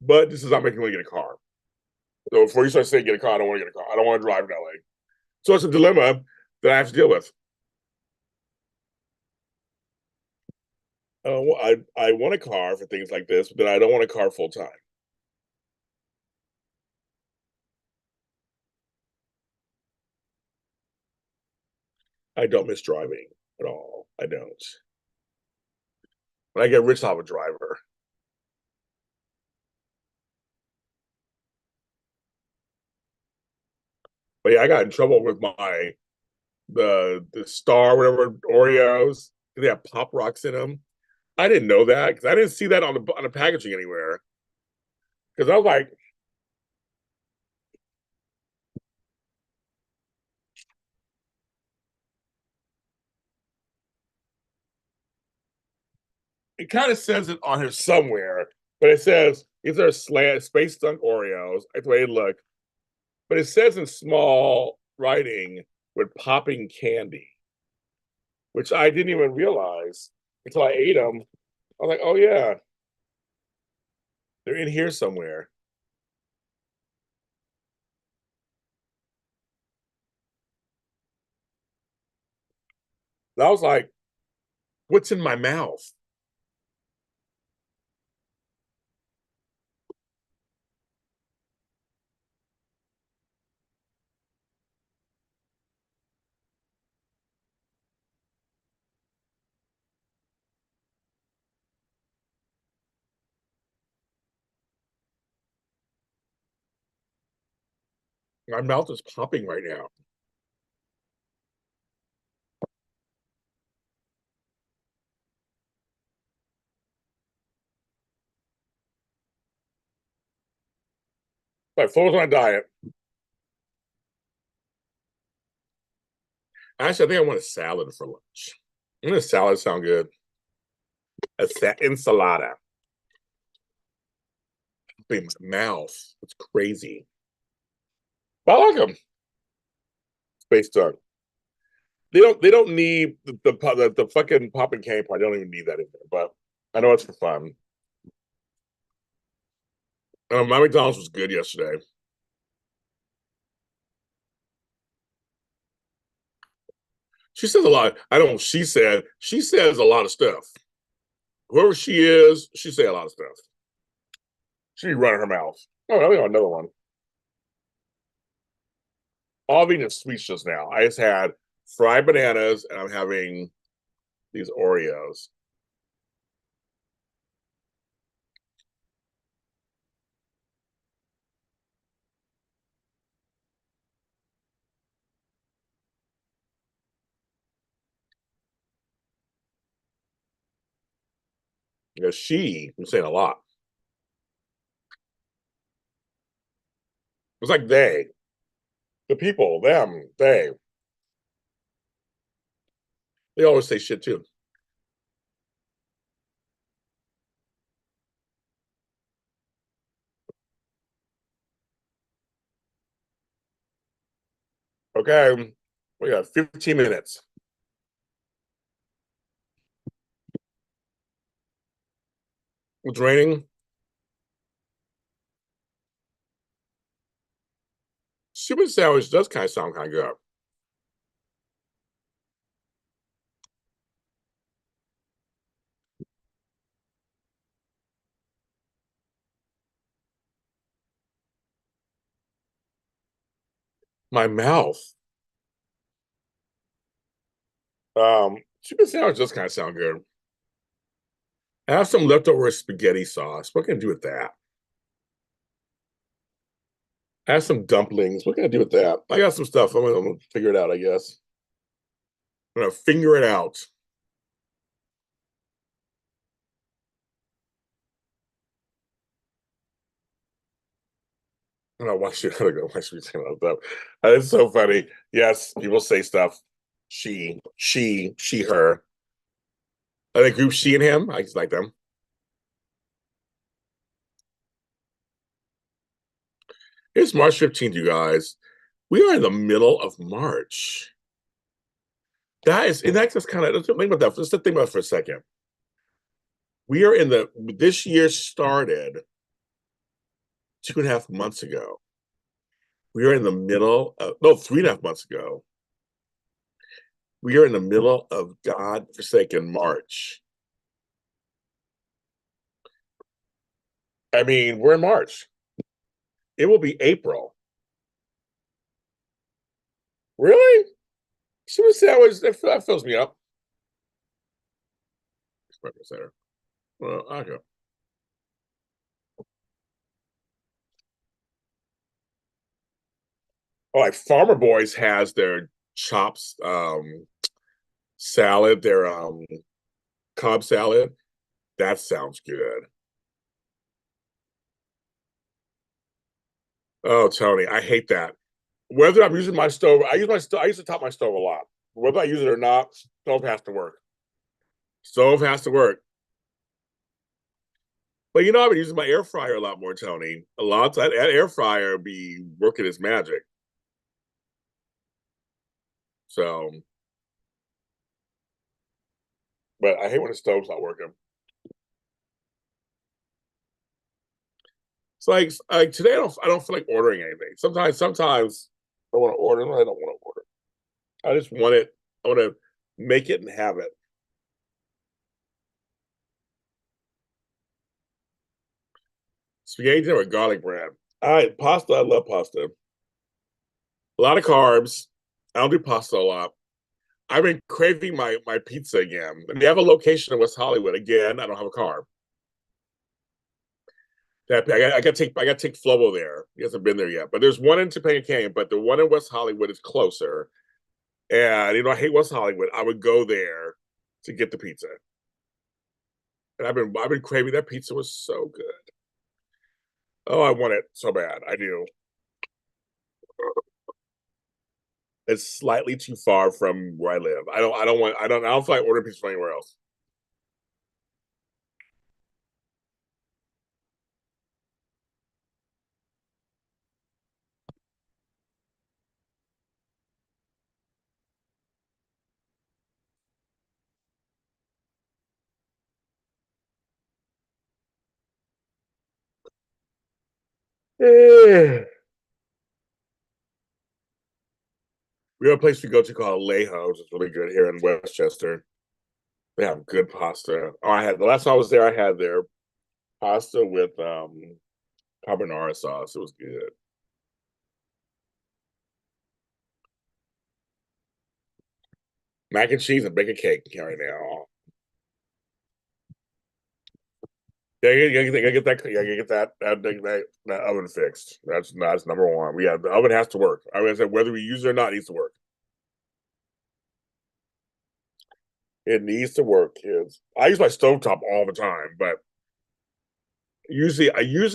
But this is not making me get a car. So before you start saying get a car, I don't want to get a car. I don't want to drive in LA. So it's a dilemma that I have to deal with. I want a car for things like this, but then I don't want a car full time. I don't miss driving at all. I don't. When I get rich, I'll have a driver. But yeah, I got in trouble with my the star whatever Oreos. They have pop rocks in them. I didn't know that because I didn't see that on the packaging anywhere. Because I was like, it kind of says it on here somewhere, but it says these are slant space dunk Oreos. That's the way it look. But it says in small writing with popping candy, which I didn't even realize until I ate them. I was like, oh yeah, they're in here somewhere. And I was like, what's in my mouth? My mouth is popping right now. My phone's on a diet. Actually, I think I want a salad for lunch. This salad sound good. That's that ensalada. In my mouth. It's crazy. But I like them. Space dunk. They don't need the fucking pop and cane part. They don't even need that in there. But I know it's for fun. My McDonald's was good yesterday. She says a lot. I don't. She says a lot of stuff. Whoever she is, she say a lot of stuff. She be running her mouth. Oh, I got another one. All I'm eating is sweets just now. I just had fried bananas, and I'm having these Oreos. Because she was saying a lot. It's like they, the people, them, they always say shit too. Okay, we got 15 minutes. It's raining. Super sandwich does kind of sound kind of good. My mouth. Super sandwich does kind of sound good. I have some leftover spaghetti sauce. What can I do with that? I have some dumplings. What can I do with that? I got some stuff. I'm gonna figure it out, I guess. I'm gonna figure it out. I don't know why should I go? Why should we say that? It's so funny. Yes, people say stuff. She, her. Are they group she and him? I just like them. It's March 15th, you guys. We are in the middle of March. That is, and that's just kind of, let's think about that. Let's think about it for a second. We are in this year started 2.5 months ago. We are in the middle of, no, 3.5 months ago. We are in the middle of God-forsaken March. I mean, we're in March. It will be April. Really? Super sandwich, that fills me up. Well, okay. Oh, like Farmer Boys has their chops salad, their Cobb salad. That sounds good. Oh, Tony, I hate that. Whether I'm using my stove, I use my stove. I use to top my stove a lot. Whether I use it or not, stove has to work. Stove has to work. But I've been using my air fryer a lot more, Tony. A lot of time, that air fryer be working its magic. So, but I hate when the stove's not working. It's like today, I don't feel like ordering anything. Sometimes I want to order, and I don't want to order. I just want it. I want to make it and have it. Spaghetti dinner with garlic bread. All right, pasta. I love pasta. A lot of carbs. I don't do pasta a lot. I've been craving my pizza again. And they have a location in West Hollywood. Again, I don't have a car. I got to take Flobo there. He hasn't been there yet, but there's one in Topanga Canyon. But the one in West Hollywood is closer. And I hate West Hollywood. I would go there to get the pizza. And I've been craving that pizza was so good. Oh, I want it so bad. I do. It's slightly too far from where I live. I don't feel like ordering pizza from anywhere else. Eh. We have a place we go to called Lejo, which is really good here in Westchester. They have good pasta. Oh, I had the last time I was there, I had their pasta with carbonara sauce. It was good. Mac and cheese and bacon cake right now. Yeah, you gotta get that. Yeah, you get that oven fixed. That's number one. We have the oven has to work. I mean, I said whether we use it or not, it needs to work. It needs to work, kids. I use my stovetop all the time, but usually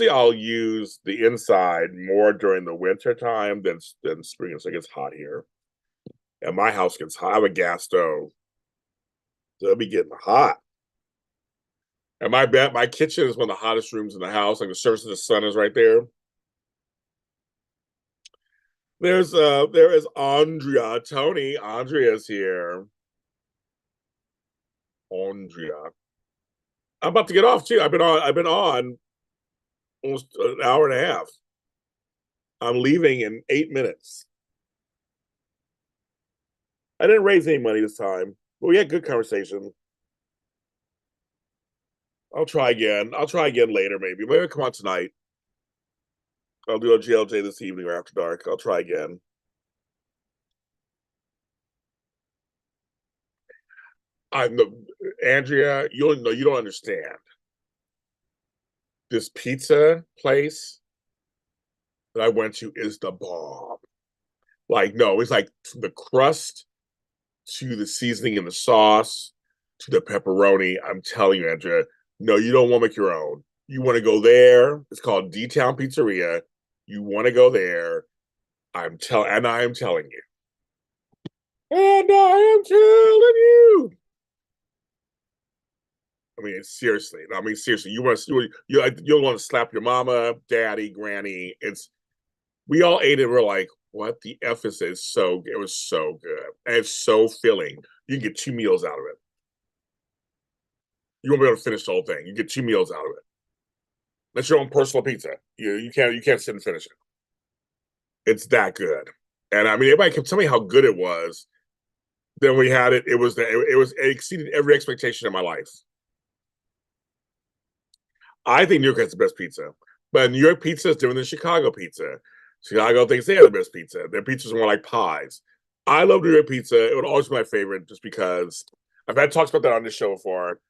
I'll use the inside more during the winter time than spring. So it gets hot here, and my house gets hot. I have a gas stove, so it'll be getting hot. And my kitchen is one of the hottest rooms in the house. Like the surface of the sun is right there. There is Andrea. Tony, Andrea's here. Andrea. I'm about to get off too. I've been on almost an hour and a half. I'm leaving in 8 minutes. I didn't raise any money this time, but we had good conversation. I'll try again. I'll try again later, maybe. Maybe I'll come on tonight. I'll do a JLJ this evening or after dark. I'll try again. I'm the Andrea. You don't understand. This pizza place that I went to is the bomb. Like, no, it's like the crust to the seasoning and the sauce to the pepperoni. I'm telling you, Andrea, no, you don't want to make your own. You want to go there. It's called D Town Pizzeria. You want to go there. I am telling you. And I am telling you. I mean, seriously. You'll want to slap your mama, daddy, granny. We all ate it. We're like, what the f is this? It was so good, and it's so filling. You can get 2 meals out of it. You won't be able to finish the whole thing. You get 2 meals out of it. That's your own personal pizza. You can't sit and finish it. It's that good. And I mean, everybody kept telling me how good it was. Then we had it. It exceeded every expectation in my life. I think New York has the best pizza, but New York pizza is different than Chicago pizza. Chicago thinks they have the best pizza. Their pizzas are more like pies. I love New York pizza. It would always be my favorite just because I've had talks about that on this show before.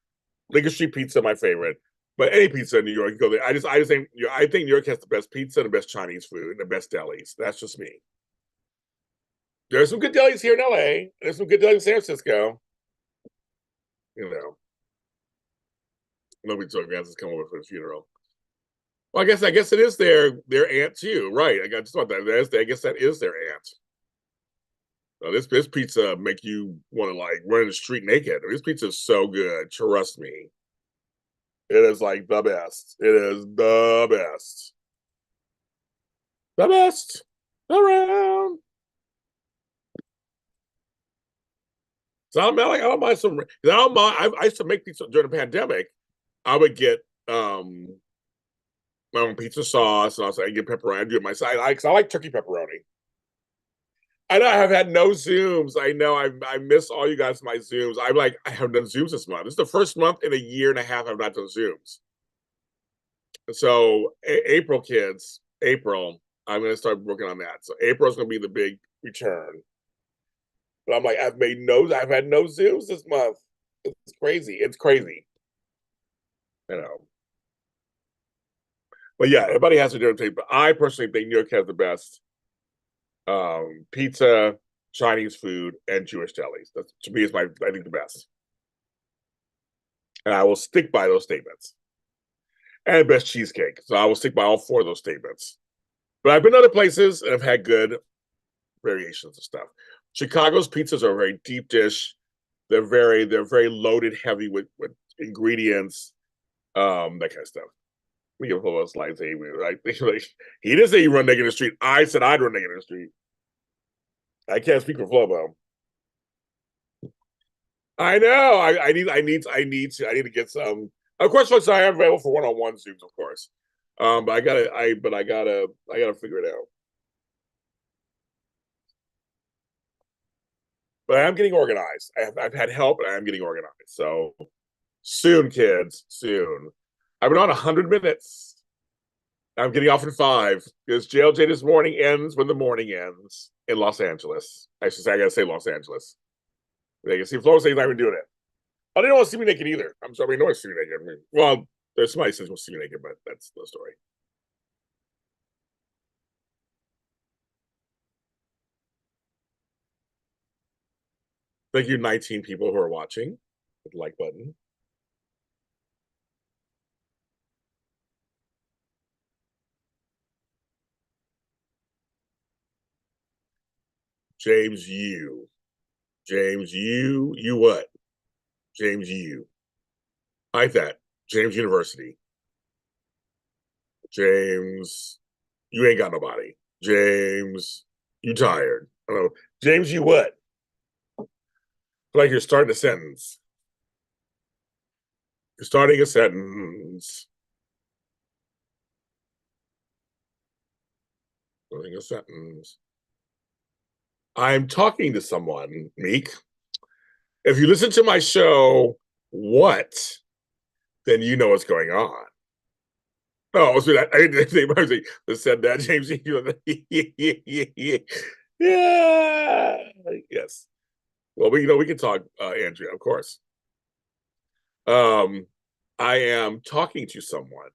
Lincoln Street pizza, my favorite. But any pizza in New York, you go there. I just think I think New York has the best pizza and the best Chinese food and the best delis. That's just me. There's some good delis here in LA. There's some good delis in San Francisco. You know, nobody told Vance is coming over for the funeral. Well, I guess it is their aunt too, right? I got just thought that. I guess that is their aunt. This pizza make you want to like run in the street naked. This pizza is so good. Trust me. It is like the best. It is the best. The best around. So I'm like, I don't mind some. I don't mind. I used to make pizza during the pandemic. I would get my own pizza sauce, and I was like, I get pepperoni. I do it myself. I like turkey pepperoni. I know I have had no Zooms. I know I miss all you guys my Zooms. I haven't done Zooms this month. This is the first month in a year and a half I've not done Zooms. So April, kids, April, I'm gonna start working on that. So April's gonna be the big return. But I'm like, I've had no Zooms this month. It's crazy. It's crazy. You know. But yeah, everybody has a different take. But I personally think New York has the best pizza, Chinese food, and Jewish delis. That's to me is I think the best. And I will stick by those statements. And best cheesecake. So I will stick by all four of those statements. But I've been to other places and I've had good variations of stuff. Chicago's pizzas are a very deep dish. They're very loaded, heavy with ingredients, that kind of stuff. We give Flobo a slice. Like, he didn't say you run naked in the street. I said I'd run naked in the street. I can't speak for Flobo. I know. I need to get some. Of course, folks, I am available for one-on-one Zooms, of course. But I gotta figure it out. But I'm getting organized. I've had help, and I'm getting organized. So soon, kids, soon. I've been on 100 minutes. I'm getting off in 5 because JLJ this morning ends when the morning ends in Los Angeles. I should say, I gotta say Los Angeles. They can see Florida saying I've been doing it. Oh, they don't want to see me naked either. I'm sorry, no one see me naked. I mean, well, there's somebody says we'll see me naked, but that's the story. Thank you, 19 people who are watching. Hit the like button. James, you what? James, you. I like that. James University. James, you ain't got nobody. James, you tired. I don't know. James, you what? Like you're starting a sentence. You're starting a sentence. Starting a sentence. I'm talking to someone, Meek. If you listen to my show, what? Then you know what's going on. Oh, so I didn't think about it. Said that, James. Yeah. Yes. Well, we can talk, Andrea, of course. I am talking to someone.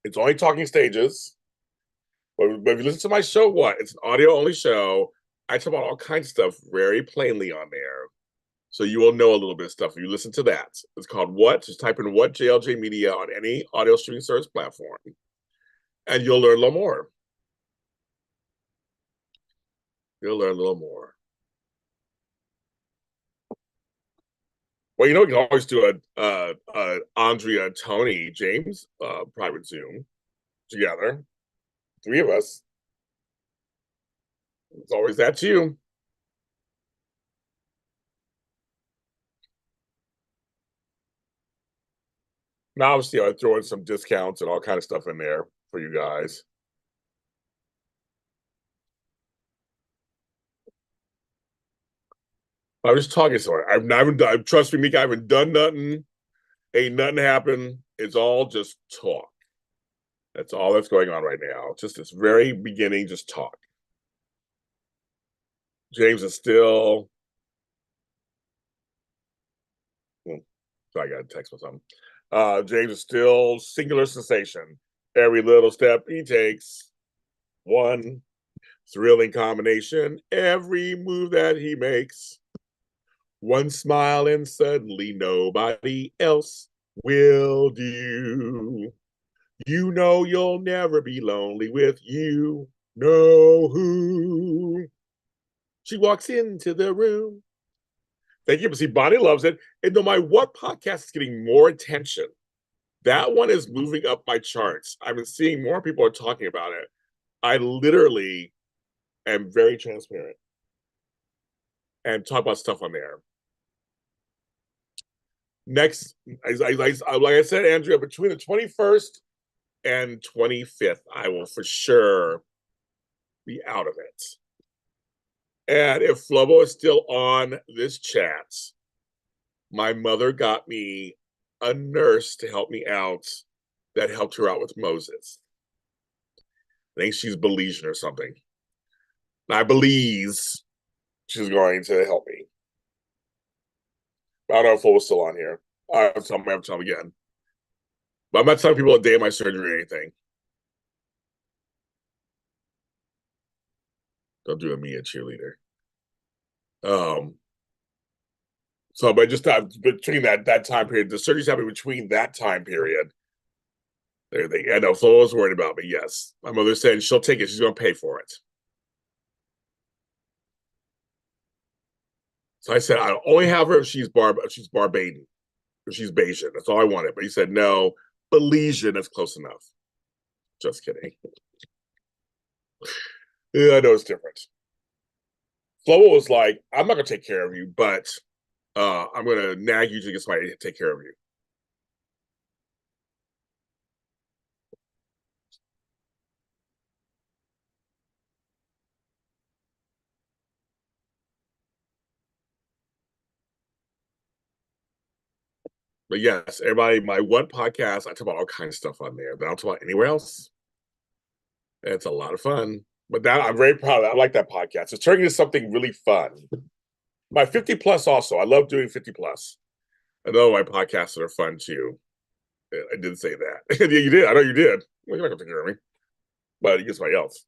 It's only talking stages. But if you listen to my show, what? It's an audio only show. I talk about all kinds of stuff very plainly on there. So you will know a little bit of stuff if you listen to that. It's called What? Just type in What JLJ Media on any audio streaming service platform, and you'll learn a little more. You'll learn a little more. Well, you can always do a Andrea, Tony, James private Zoom together. 3 of us. It's always that too. Now, obviously, I throw in some discounts and all kind of stuff in there for you guys. I was talking to her. I've never done. Trust me, Mika. I haven't done nothing. Ain't nothing happened. It's all just talk. That's all that's going on right now. Just this very beginning, just talk. James is still. So I got a text or something. James is still singular sensation. Every little step he takes, one thrilling combination. Every move that he makes, one smile and suddenly nobody else will do. You know you'll never be lonely with you. Know who? She walks into the room. Thank you. But see, Bonnie loves it. And no matter what podcast is getting more attention, that one is moving up my charts. I've been seeing more people are talking about it. I literally am very transparent and talk about stuff on there. Next, like I said, Andrea, between the 21st and 25th, I will for sure be out of it. And if Flobo is still on this chat, my mother got me a nurse to help me out that helped her out with Moses. I think she's Belizean or something. I believe she's going to help me. I don't know if Flobo's still on here. I have to tell him again. But I'm not telling people a day of my surgery or anything. Don't do me a cheerleader. So, but just between that time period, the surgery's happening between that time period. I know Flo was worried about me. Yes, my mother said she'll take it. She's going to pay for it. So I said, I'll only have her if she's Barbadian, if she's Bayesian. That's all I wanted. But he said, no, Belizean, that's close enough. Just kidding. Yeah, I know it's different. Flo was like, I'm not gonna take care of you, but I'm gonna nag you to get somebody to take care of you. But yes, everybody, my one podcast, I talk about all kinds of stuff on there, but I don't talk about anywhere else. And it's a lot of fun. But that I'm very proud of that. I like that podcast. It's turning into something really fun. My 50 plus also. I love doing 50 plus. I know my podcasts that are fun too. I did say that. Yeah, you did. I know you did. Well, you're not going to hear me, but you get somebody else.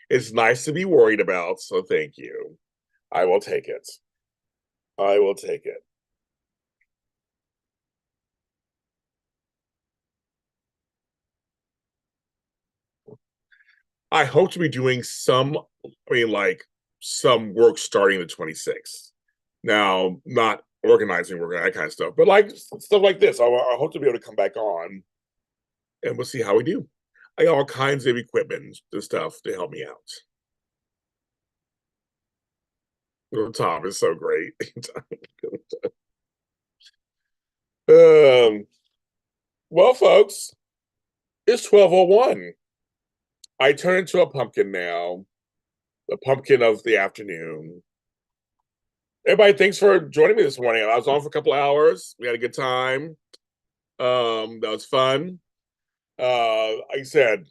It's nice to be worried about, so thank you. I will take it. I will take it. I hope to be doing like some work starting the 26th. Now, not organizing work, that kind of stuff, but like stuff like this. I hope to be able to come back on and we'll see how we do. I got all kinds of equipment and stuff to help me out. Tom is so great. um, well, folks, it's 12:01. I turn into a pumpkin now, the pumpkin of the afternoon. Everybody, thanks for joining me this morning. I was on for a couple of hours. We had a good time. That was fun. Like I said,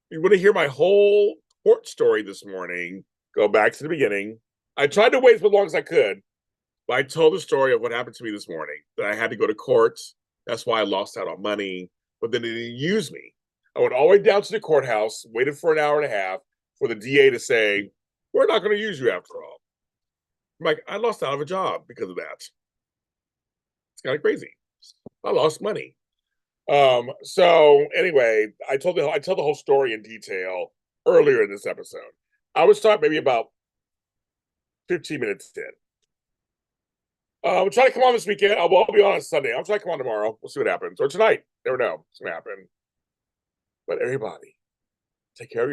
you want to hear my whole court story this morning, go back to the beginning. I tried to wait for as long as I could, but I told the story of what happened to me this morning, that I had to go to court. That's why I lost out on money, but then they didn't use me. I went all the way down to the courthouse, waited for an hour and a half for the DA to say, we're not going to use you after all. I'm like, I lost out of a job because of that. It's kind of crazy. I lost money. So anyway, I told the whole story in detail earlier in this episode. I would start maybe about 15 minutes in. I'm trying to come on this weekend. I'll be on Sunday. I'll try to come on tomorrow. We'll see what happens. Or tonight. Never know what's gonna happen. But everybody, take care of yourself.